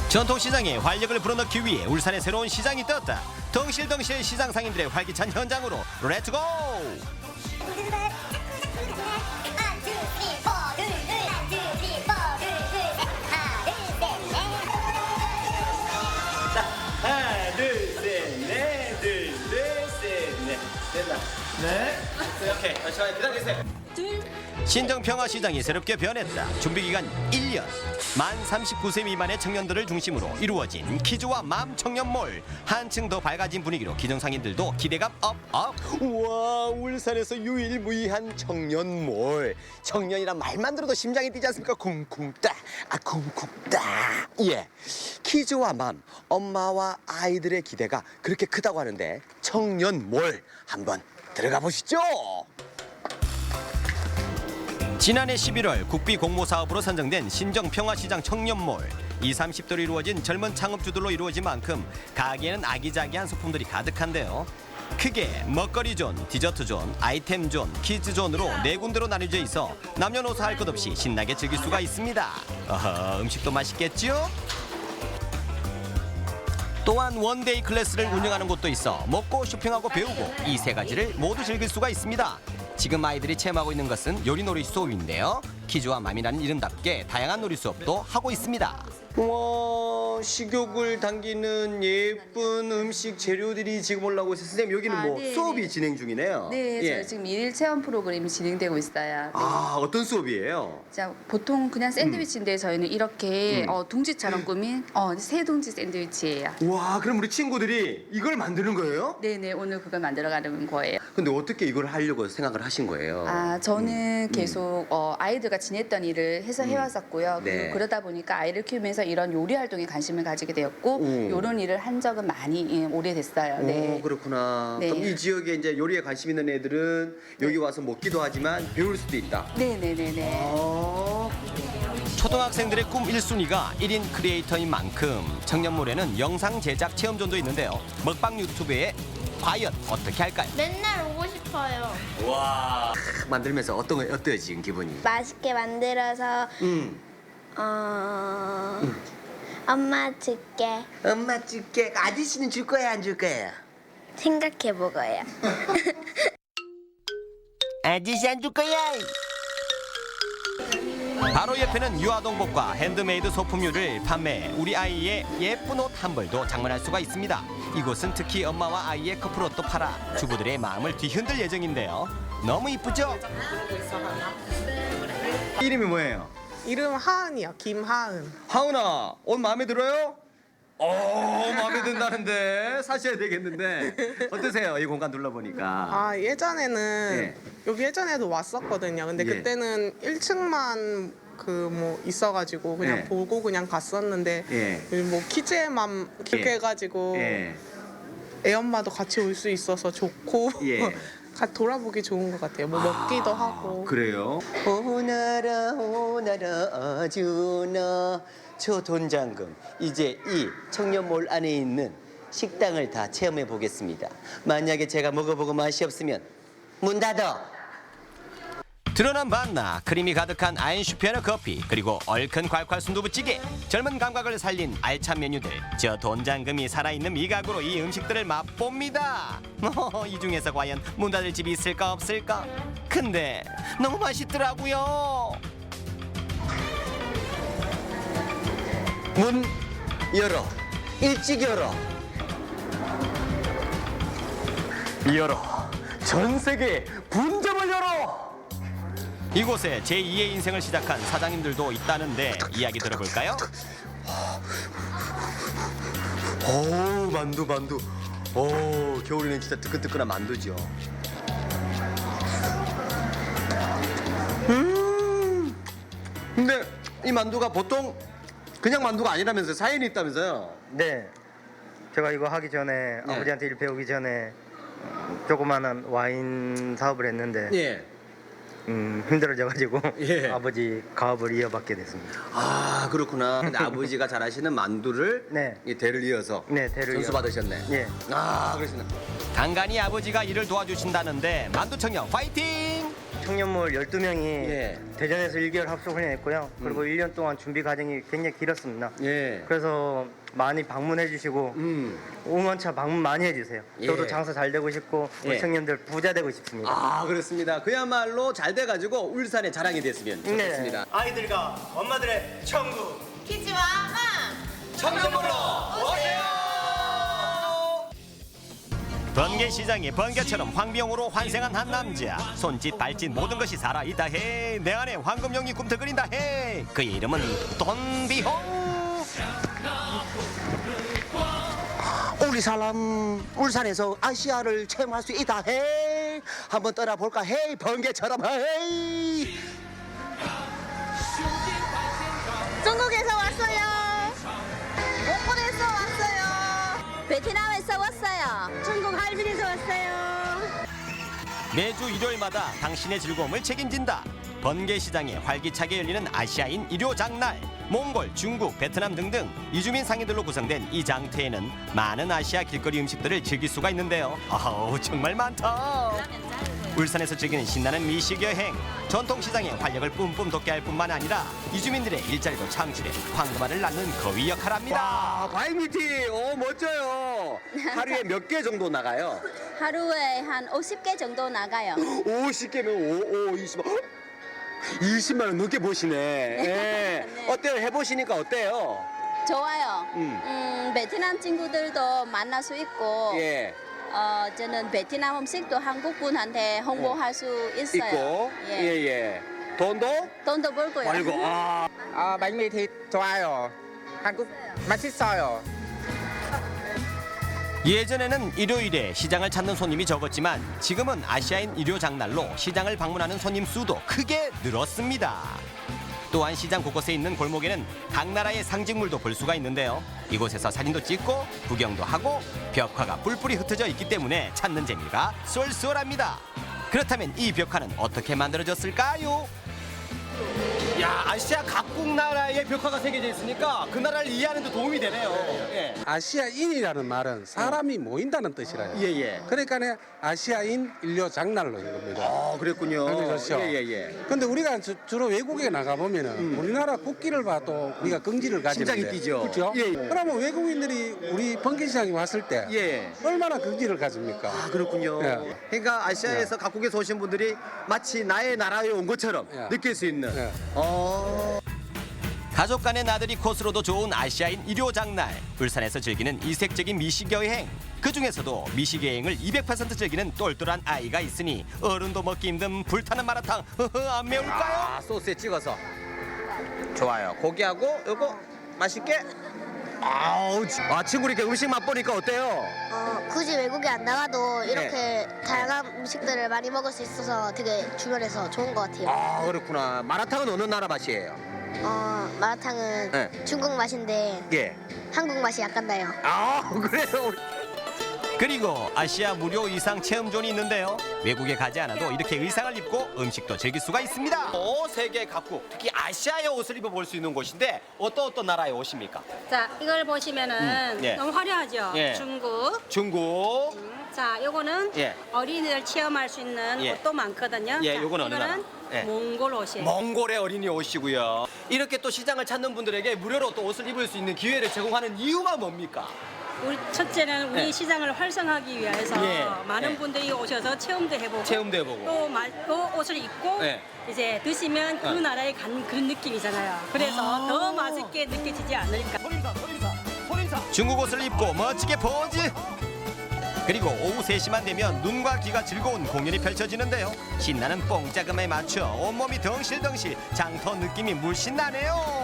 전통시장에 활력을 불어넣기 위해 울산에 새로운 시장이 떴다. 덩실덩실 시장 상인들의 활기찬 현장으로 렛츠고! 하나, 둘, 셋, 넷, 둘, 셋, 넷. 됐다. 네. 오케이. 잠깐 기다리세요. 신정평화시장이 새롭게 변했다. 준비기간 1년. 만 39세 미만의 청년들을 중심으로 이루어진 키즈와 맘 청년몰. 한층 더 밝아진 분위기로 기존상인들도 기대감 업업. 우와, 울산에서 유일무이한 청년몰. 청년이란 말만 들어도 심장이 뛰지 않습니까? 쿵쿵따, 쿵쿵따. 예, 키즈와 맘, 엄마와 아이들의 기대가 그렇게 크다고 하는데 청년몰 한번 들어가 보시죠. 지난해 11월 국비 공모 사업으로 선정된 신정평화시장 청년몰. 20, 30대로 이루어진 젊은 창업주들로 이루어진 만큼 가게에는 아기자기한 소품들이 가득한데요. 크게 먹거리존, 디저트존, 아이템존, 키즈존으로 4군데로 나뉘어져 있어 남녀노소 할 것 없이 신나게 즐길 수가 있습니다. 음식도 맛있겠죠? 또한 원데이 클래스를 운영하는 곳도 있어 먹고 쇼핑하고 배우고 이 3가지를 모두 즐길 수가 있습니다. 지금 아이들이 체험하고 있는 것은 요리놀이 수업인데요. 키즈와 맘이라는 이름답게 다양한 놀이 수업도 하고 있습니다. 우와, 식욕을 당기는 예쁜 음식 재료들이 지금 올라오고 있어요. 선생님, 여기는 뭐 네, 수업이 네. 진행 중이네요. 네, 예. 저희 지금 일일 체험 프로그램이 진행되고 있어요. 네. 아, 어떤 수업이에요? 자, 보통 그냥 샌드위치인데 저희는 이렇게 음. 둥지처럼 꾸민 새둥지 샌드위치예요. 와, 그럼 우리 친구들이 이걸 만드는 거예요? 네네, 오늘 그걸 만들어가는 거예요. 근데 어떻게 이걸 하려고 생각을 하신 거예요? 아, 저는 계속 아이들과 지냈던 일을 해서 해왔었고요. 네. 그리고 그러다 보니까 아이를 키우면서 이런 요리 활동에 관심을 가지게 되었고 이런 일을 한 적은 많이 오래됐어요. 네. 오, 그렇구나. 네. 그럼 이 지역에 이제 요리에 관심 있는 애들은 여기 와서 먹기도 하지만 배울 수도 있다. 네네네네. 초등학생들의 꿈 1순위가 1인 크리에이터인 만큼 청년몰에는 영상 제작 체험존도 있는데요. 먹방 유튜브에 과연 어떻게 할까요? 맨날 오고 싶어요. 와, 만들면서 어때요 지금 기분이? 맛있게 만들어서 엄마 줄게. 엄마 줄게. 아저씨는 줄 거야 안 줄 거야? 생각해 보고요. 아저씨 안 줄 거야. 바로 옆에는 유아동복과 핸드메이드 소품류를 판매, 우리 아이의 예쁜 옷 한 벌도 장만할 수가 있습니다. 이곳은 특히 엄마와 아이의 커플 옷도 팔아 주부들의 마음을 뒤흔들 예정인데요. 너무 이쁘죠? 이름이 뭐예요? 이름 하은이요. 김하은. 하은아, 옷 마음에 들어요? 마음에 든다는데 사셔야 되겠는데 어떠세요? 이 공간 둘러보니까. 아, 예전에는 예. 여기 예전에도 왔었거든요. 근데 예. 그때는 1층만 있어가지고 그냥 예. 보고 그냥 갔었는데 예. 뭐 키즈맘 이렇게 예. 해가지고 예. 애 엄마도 같이 올 수 있어서 좋고 예. 돌아보기 좋은 것 같아요. 뭐 먹기도 하고. 그래요? 오나라 오나라 아주나 저 돈장금. 이제 이 청년몰 안에 있는 식당을 다 체험해 보겠습니다. 만약에 제가 먹어보고 맛이 없으면 문 닫아. 드러난 바나, 크림이 가득한 아인슈페너 커피, 그리고 얼큰 콸콸 순두부찌개, 젊은 감각을 살린 알찬 메뉴들. 저 돈장금이 살아있는 미각으로 이 음식들을 맛봅니다. 이 중에서 과연 문 닫을 집이 있을까 없을까? 근데 너무 맛있더라고요. 문 열어. 일찍 열어. 열어. 전 세계 분점을 열어. 이곳에 제2의 인생을 시작한 사장님들도 있다는데 이야기 들어볼까요? 오, 만두. 오, 겨울에는 진짜 뜨끈뜨끈한 만두죠. 근데 이 만두가 보통 그냥 만두가 아니라면서요? 사연이 있다면서요? 네. 제가 이거 하기 전에 네. 아버지한테 일 배우기 전에 조그마한 와인 사업을 했는데 예. 힘들어져가지고 예. 아버지 가업을 이어받게 됐습니다. 아, 그렇구나. 근데 아버지가 잘하시는 만두를 이 대를 이어서 대를 전수 이어서. 받으셨네. 예. 아, 그러시나. 간간히 아버지가 일을 도와주신다는데 만두청년 파이팅! 청년몰 12명이 대전에서 1개월 합숙 훈련했고요. 그리고 1년 동안 준비 과정이 굉장히 길었습니다. 그래서 많이 방문해 주시고 응원차 방문 많이 해주세요. 저도 예. 장사 잘 되고 싶고 우리 예. 청년들 부자 되고 싶습니다. 아, 그렇습니다. 그야말로 잘 돼가지고 울산의 자랑이 됐으면 좋겠습니다. 아이들과 엄마들의 천국 키즈와 맘. 청년몰로 오세요! 번개시장이 번개처럼 황비용으로 환생한 한 남자. 손짓 발짓 모든 것이 살아있다 해. 내 안에 황금용이 꿈틀거린다 해. 그의 이름은 돈비홍. 우리 사람 울산에서 아시아를 체험할 수 있다 해. 한번 떠나볼까 해. 번개처럼 해. 중국에서 왔어요. 몽골에서 왔어요. 베트남에서 왔어요. 중국 할빈에서 왔어요. 매주 일요일마다 당신의 즐거움을 책임진다. 번개시장에 활기차게 열리는 아시아인 일요 장날. 몽골, 중국, 베트남 등등 이주민 상인들로 구성된 이 장터에는 많은 아시아 길거리 음식들을 즐길 수가 있는데요. 아우 정말 많다. 울산에서 즐기는 신나는 미식 여행. 전통시장에 활력을 뿜뿜 돋게 할 뿐만 아니라 이주민들의 일자리도 창출해 황금알을 낳는 거위 역할합니다. 와, 바이미티, 오 멋져요. 하루에 몇 개 정도 나가요? 하루에 한 50개 정도 나가요. 50개면 20만 원 넘게 보시네. 예. 어때요? 해보시니까 어때요? 좋아요. 베트남 친구들도 만날 수 있고 예. 저는 베트남 음식도 한국분한테 홍보할 수 있어요. 있고, 예. 돈도 벌고요. 벌고, 바이미티 좋아요. 한국 맛있어요. 예전에는 일요일에 시장을 찾는 손님이 적었지만 지금은 아시아인 일요 장날로 시장을 방문하는 손님 수도 크게 늘었습니다. 또한 시장 곳곳에 있는 골목에는 각 나라의 상징물도 볼 수가 있는데요. 이곳에서 사진도 찍고 구경도 하고 벽화가 뿔뿔이 흩어져 있기 때문에 찾는 재미가 쏠쏠합니다. 그렇다면 이 벽화는 어떻게 만들어졌을까요? 야, 아시아 각국 나라의 벽화가 새겨져 있으니까 그 나라를 이해하는 데 도움이 되네요. 예. 아시아인이라는 말은 사람이 모인다는 뜻이라요. 예. 그러니까 아시아인 일요 장날로 인 겁니다. 아, 그랬군요. 그렇죠. 예. 근데 우리가 주로 외국에 나가 보면은 우리나라 국기를 봐도 우리가 긍지를 가지는데, 심장이 뛰죠. 그렇죠? 예. 그러면 외국인들이 우리 번개시장에 왔을 때 얼마나 긍지를 가집니까? 아, 그렇군요. 예. 그러니까 아시아에서 각국에서 오신 분들이 마치 나의 나라에 온 것처럼 느낄 수 있는. 가족 간의 나들이 코스로도 좋은 아시아인 일요 장날. 울산에서 즐기는 이색적인 미식 여행. 그중에서도 미식 여행을 200% 즐기는 똘똘한 아이가 있으니 어른도 먹기 힘든 불타는 마라탕. 안 매울까요? 소스에 찍어서. 좋아요. 고기하고 요거 맛있게. 친구 이렇게 음식 맛보니까 어때요? 굳이 외국에 안 나가도 이렇게 다양한 음식들을 많이 먹을 수 있어서 되게 주변에서 좋은 것 같아요. 아, 그렇구나. 마라탕은 어느 나라 맛이에요? 마라탕은 중국 맛인데 예. 한국 맛이 약간 나요. 그래요? 그리고 아시아 무료 의상 체험존이 있는데요. 외국에 가지 않아도 이렇게 의상을 입고 음식도 즐길 수가 있습니다. 세계 각국, 특히 아시아의 옷을 입어볼 수 있는 곳인데 어떤 나라의 옷입니까? 자, 이걸 보시면은 너무 화려하죠? 예. 중국. 자, 요거는 예. 어린이들 체험할 수 있는 옷도 많거든요. 예, 자, 요건 어느 나라? 예. 몽골 옷이에요. 몽골의 어린이 옷이고요. 이렇게 또 시장을 찾는 분들에게 무료로 또 옷을 입을 수 있는 기회를 제공하는 이유가 뭡니까? 첫째는 우리 시장을 활성화하기 위해서 많은 분들이 오셔서 체험도 해보고 또 옷을 입고 이제 드시면 그 나라에 간 그런 느낌이잖아요. 그래서 더 맛있게 느껴지지 않을까. 중국 옷을 입고 멋지게 포즈. 그리고 오후 3시만 되면 눈과 귀가 즐거운 공연이 펼쳐지는데요. 신나는 뽕짜금에 맞춰 온몸이 덩실덩실 장터 느낌이 물씬 나네요.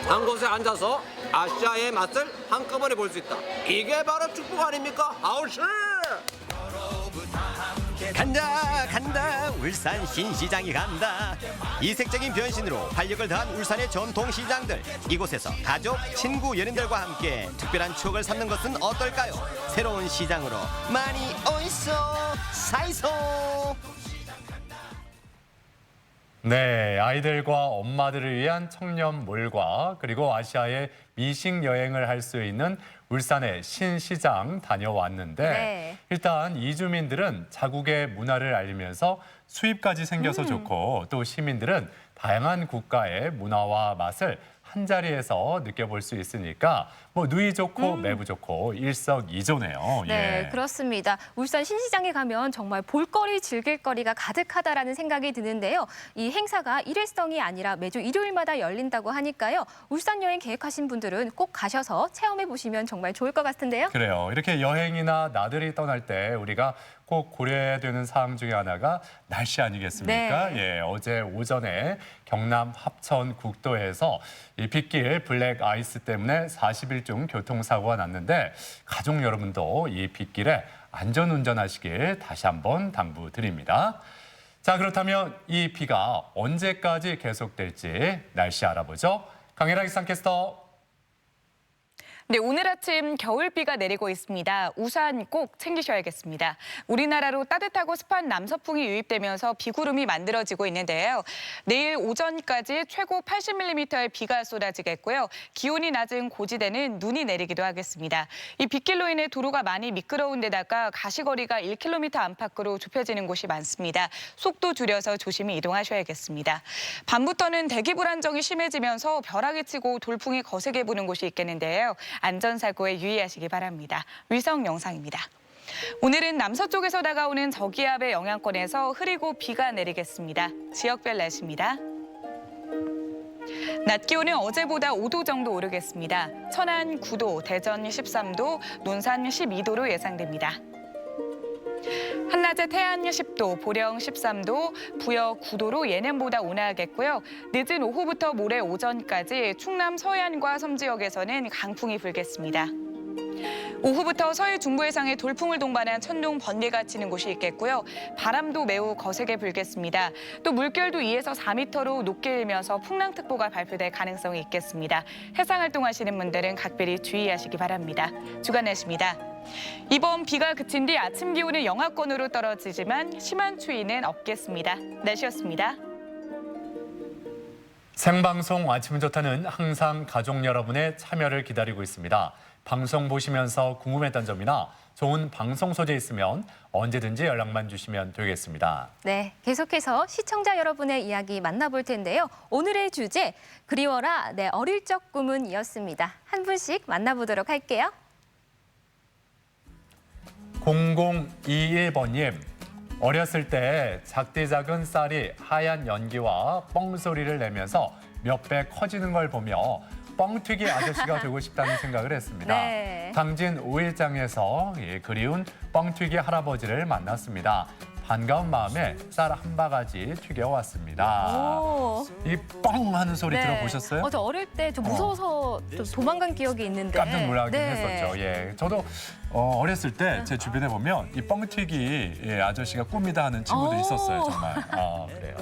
한 곳에 앉아서 아시아의 맛을 한꺼번에 볼 수 있다. 이게 바로 축복 아닙니까? 아우씨! 간다 울산 신시장이 간다. 이색적인 변신으로 활력을 더한 울산의 전통시장들. 이곳에서 가족, 친구, 연인들과 함께 특별한 추억을 삼는 것은 어떨까요? 새로운 시장으로 많이 오이소 사이소. 네, 아이들과 엄마들을 위한 청년몰과 그리고 아시아의 미식 여행을 할 수 있는 울산의 신시장 다녀왔는데 일단 이주민들은 자국의 문화를 알리면서 수입까지 생겨서 좋고 또 시민들은 다양한 국가의 문화와 맛을 한 자리에서 느껴볼 수 있으니까 뭐 누이 좋고 매부 좋고 일석이조네요. 네, 예. 그렇습니다. 울산 신시장에 가면 정말 볼거리, 즐길거리가 가득하다라는 생각이 드는데요. 이 행사가 일회성이 아니라 매주 일요일마다 열린다고 하니까요. 울산 여행 계획하신 분들은 꼭 가셔서 체험해 보시면 정말 좋을 것 같은데요. 그래요. 이렇게 여행이나 나들이 떠날 때 우리가 꼭 고려해야 되는 사항 중에 하나가 날씨 아니겠습니까? 네. 예, 어제 오전에 경남 합천 국도에서 이 빗길 블랙 아이스 때문에 40일 중 교통사고가 났는데 가족 여러분도 이 빗길에 안전 운전하시길 다시 한번 당부드립니다. 자, 그렇다면 이 비가 언제까지 계속될지 날씨 알아보죠. 강혜라 기상캐스터. 네, 오늘 아침 겨울비가 내리고 있습니다. 우산 꼭 챙기셔야겠습니다. 우리나라로 따뜻하고 습한 남서풍이 유입되면서 비구름이 만들어지고 있는데요. 내일 오전까지 최고 80mm의 비가 쏟아지겠고요. 기온이 낮은 고지대는 눈이 내리기도 하겠습니다. 이 빗길로 인해 도로가 많이 미끄러운 데다가 가시거리가 1km 안팎으로 좁혀지는 곳이 많습니다. 속도 줄여서 조심히 이동하셔야겠습니다. 밤부터는 대기 불안정이 심해지면서 벼락이 치고 돌풍이 거세게 부는 곳이 있겠는데요. 안전사고에 유의하시기 바랍니다. 위성 영상입니다. 오늘은 남서쪽에서 다가오는 저기압의 영향권에서 흐리고 비가 내리겠습니다. 지역별 날씨입니다. 낮 기온은 어제보다 5도 정도 오르겠습니다. 천안 9도, 대전 13도, 논산 12도로 예상됩니다. 한낮에 태안 10도, 보령 13도, 부여 9도로 예년보다 온화하겠고요. 늦은 오후부터 모레 오전까지 충남 서해안과 섬 지역에서는 강풍이 불겠습니다. 오후부터 서해 중부 해상에 돌풍을 동반한 천둥, 번개가 치는 곳이 있겠고요. 바람도 매우 거세게 불겠습니다. 또 물결도 2에서 4m로 높게 일면서 풍랑특보가 발표될 가능성이 있겠습니다. 해상 활동하시는 분들은 각별히 주의하시기 바랍니다. 주간 날씨입니다. 이번 비가 그친 뒤 아침 기온은 영하권으로 떨어지지만 심한 추위는 없겠습니다. 날씨였습니다. 생방송 아침은 좋다는 항상 가족 여러분의 참여를 기다리고 있습니다. 방송 보시면서 궁금했던 점이나 좋은 방송 소재 있으면 언제든지 연락만 주시면 되겠습니다. 네, 계속해서 시청자 여러분의 이야기 만나볼 텐데요. 오늘의 주제, 그리워라 내 어릴 적 꿈은 이었습니다. 한 분씩 만나보도록 할게요. 0021번님, 어렸을 때 작디 작은 쌀이 하얀 연기와 뻥소리를 내면서 몇 배 커지는 걸 보며 뻥튀기 아저씨가 되고 싶다는 생각을 했습니다. 네. 당진 5일장에서 그리운 뻥튀기 할아버지를 만났습니다. 반가운 마음에 쌀 한 바가지 튀겨왔습니다. 이 뻥 하는 소리 네. 들어보셨어요? 저 어릴 때 좀 무서워서 좀 도망간 기억이 있는데. 깜짝 놀라긴 네. 했었죠. 예, 저도 어렸을 때 제 주변에 보면 이 뻥튀기 아저씨가 꿈이다 하는 친구들이 있었어요, 정말. 아, 그래요.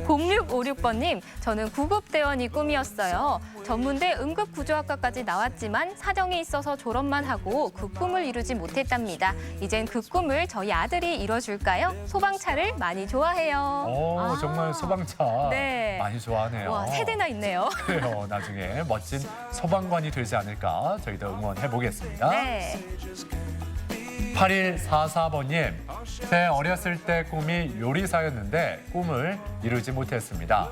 0656번님, 저는 구급대원이 꿈이었어요. 전문대 응급구조학과까지 나왔지만 사정이 있어서 졸업만 하고 그 꿈을 이루지 못했답니다. 이젠 그 꿈을 저희 아들이 이뤄줄까요? 소방차를 많이 좋아해요. 정말 소방차 네. 많이 좋아하네요. 와, 세대나 있네요. 그래요. 나중에 멋진 소방관이 되지 않을까 저희도 응원해보겠습니다. 네. 8144번님, 제 어렸을 때 꿈이 요리사였는데 꿈을 이루지 못했습니다.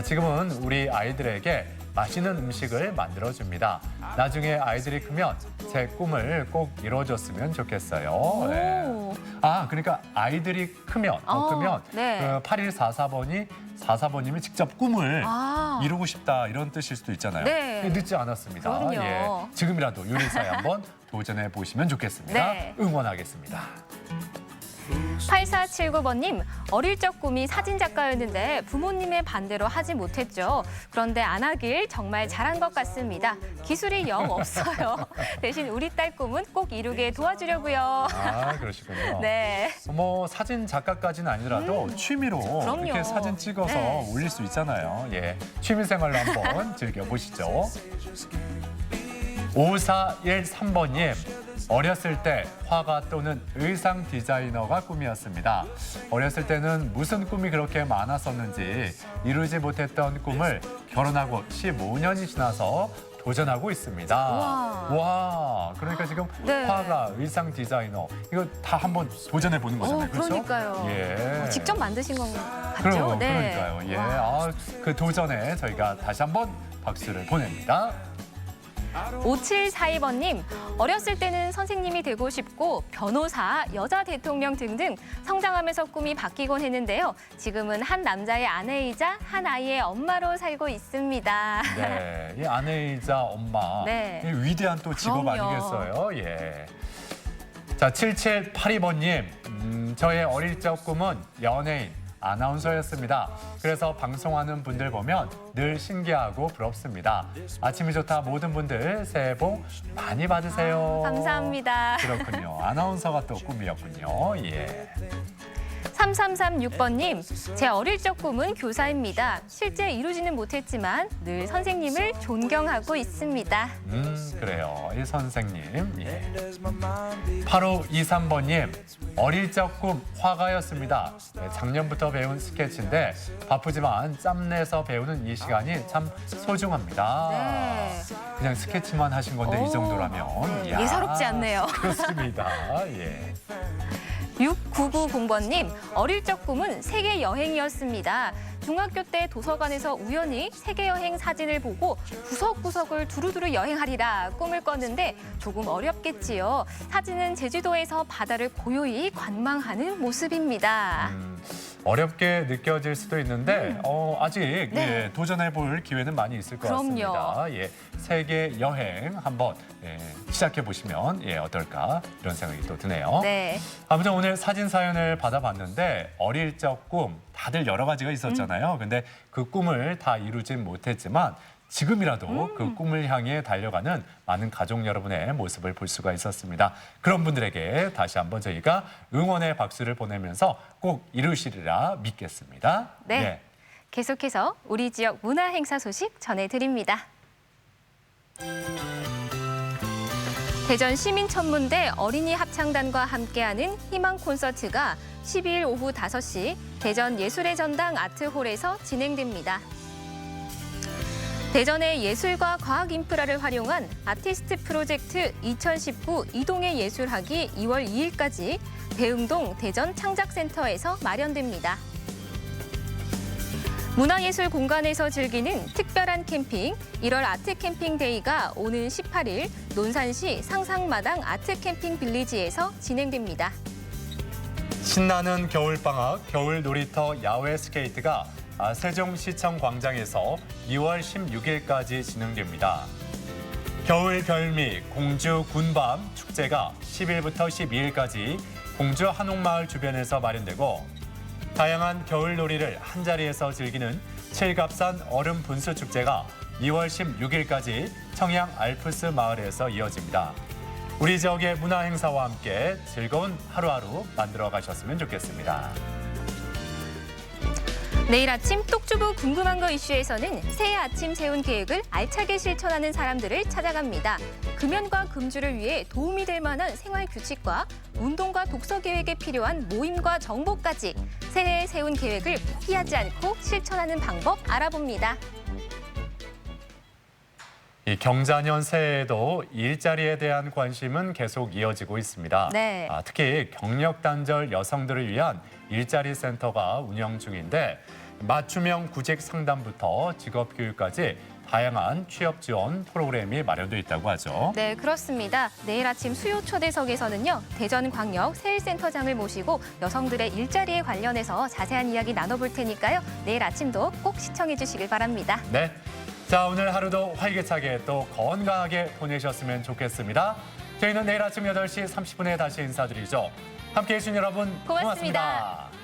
지금은 우리 아이들에게 맛있는 음식을 만들어줍니다. 나중에 아이들이 크면 제 꿈을 꼭 이뤄줬으면 좋겠어요. 네. 그러니까 아이들이 크면, 네. 그 8144번님이 직접 꿈을 이루고 싶다 이런 뜻일 수도 있잖아요. 네. 늦지 않았습니다. 그럼요. 예. 지금이라도 요리사에 한번 도전해 보시면 좋겠습니다. 네. 응원하겠습니다. 8479번님, 어릴 적 꿈이 사진작가였는데 부모님의 반대로 하지 못했죠. 그런데 안 하길 정말 잘한 것 같습니다. 기술이 영 없어요. 대신 우리 딸 꿈은 꼭 이루게 도와주려고요. 그러시군요. 네. 뭐 사진 작가까지는 아니라도 취미로 그럼요. 이렇게 사진 찍어서 네. 올릴 수 있잖아요. 예, 취미 생활로 한번 즐겨보시죠. 5413번님, 어렸을 때 화가 또는 의상 디자이너가 꿈이었습니다. 어렸을 때는 무슨 꿈이 그렇게 많았었는지 이루지 못했던 꿈을 결혼하고 15년이 지나서 도전하고 있습니다. 와, 그러니까 지금 네. 화가, 의상 디자이너 이거 다 한번 도전해 보는 거잖아요. 그렇죠? 그러니까요. 예. 직접 만드신 건 같죠? 그러니까요. 예. 그 도전에 저희가 다시 한번 박수를 보냅니다. 5742번님, 어렸을 때는 선생님이 되고 싶고 변호사, 여자 대통령 등등 성장하면서 꿈이 바뀌곤 했는데요. 지금은 한 남자의 아내이자 한 아이의 엄마로 살고 있습니다. 네, 이 아내이자 엄마, 네. 이 위대한 또 직업 그럼요. 아니겠어요? 예. 자, 7782번님, 저의 어릴 적 꿈은 연예인, 아나운서였습니다. 그래서 방송하는 분들 보면 늘 신기하고 부럽습니다. 아침이 좋다 모든 분들 새해 복 많이 받으세요. 감사합니다. 그렇군요. 아나운서가 또 꿈이었군요. 예. 3336번님, 제 어릴 적 꿈은 교사입니다. 실제 이루지는 못했지만 늘 선생님을 존경하고 있습니다. 그래요. 이 선생님. 예. 8523번님, 어릴 적 꿈 화가였습니다. 네, 작년부터 배운 스케치인데 바쁘지만 짬내서 배우는 이 시간이 참 소중합니다. 네. 그냥 스케치만 하신 건데 이 정도라면. 이야, 예사롭지 않네요. 그렇습니다. 예. 6990번님, 어릴 적 꿈은 세계 여행이었습니다. 중학교 때 도서관에서 우연히 세계 여행 사진을 보고 구석구석을 두루두루 여행하리라 꿈을 꿨는데 조금 어렵겠지요. 사진은 제주도에서 바다를 고요히 관망하는 모습입니다. 어렵게 느껴질 수도 있는데 아직 네. 예, 도전해볼 기회는 많이 있을 것 그럼요. 같습니다. 예, 세계 여행 한번 시작해 보시면 어떨까 이런 생각이 또 드네요. 네. 아무튼 오늘 사진 사연을 받아봤는데 어릴 적 꿈 다들 여러 가지가 있었잖아요. 근데 그 꿈을 다 이루진 못했지만 지금이라도 그 꿈을 향해 달려가는 많은 가족 여러분의 모습을 볼 수가 있었습니다. 그런 분들에게 다시 한번 저희가 응원의 박수를 보내면서 꼭 이루시리라 믿겠습니다. 네. 예. 계속해서 우리 지역 문화 행사 소식 전해드립니다. 대전 시민천문대 어린이 합창단과 함께하는 희망 콘서트가 12일 오후 5시 대전 예술의 전당 아트홀에서 진행됩니다. 대전의 예술과 과학 인프라를 활용한 아티스트 프로젝트 2019 이동의 예술학이 2월 2일까지 대흥동 대전 창작센터에서 마련됩니다. 문화예술 공간에서 즐기는 특별한 캠핑 1월 아트 캠핑 데이가 오는 18일 논산시 상상마당 아트 캠핑 빌리지에서 진행됩니다. 신나는 겨울방학 겨울 놀이터 야외 스케이트가 세종시청 광장에서 2월 16일까지 진행됩니다. 겨울 별미 공주 군밤 축제가 10일부터 12일까지 공주 한옥마을 주변에서 마련되고 다양한 겨울 놀이를 한자리에서 즐기는 칠갑산 얼음 분수 축제가 2월 16일까지 청양 알프스 마을에서 이어집니다. 우리 지역의 문화 행사와 함께 즐거운 하루하루 만들어 가셨으면 좋겠습니다. 내일 아침 똑주부 궁금한 거 이슈에서는 새해 아침 세운 계획을 알차게 실천하는 사람들을 찾아갑니다. 금연과 금주를 위해 도움이 될 만한 생활 규칙과 운동과 독서 계획에 필요한 모임과 정보까지 새해에 세운 계획을 포기하지 않고 실천하는 방법 알아봅니다. 이 경자년 새해에도 일자리에 대한 관심은 계속 이어지고 있습니다. 네. 특히 경력 단절 여성들을 위한 일자리 센터가 운영 중인데 맞춤형 구직 상담부터 직업 교육까지 다양한 취업 지원 프로그램이 마련돼 있다고 하죠. 네, 그렇습니다. 내일 아침 수요 초대석에서는요. 대전광역 세일센터장을 모시고 여성들의 일자리에 관련해서 자세한 이야기 나눠볼 테니까요. 내일 아침도 꼭 시청해 주시길 바랍니다. 네. 자, 오늘 하루도 활기차게 또 건강하게 보내셨으면 좋겠습니다. 저희는 내일 아침 8시 30분에 다시 인사드리죠. 함께해 주신 여러분 고맙습니다. 고맙습니다.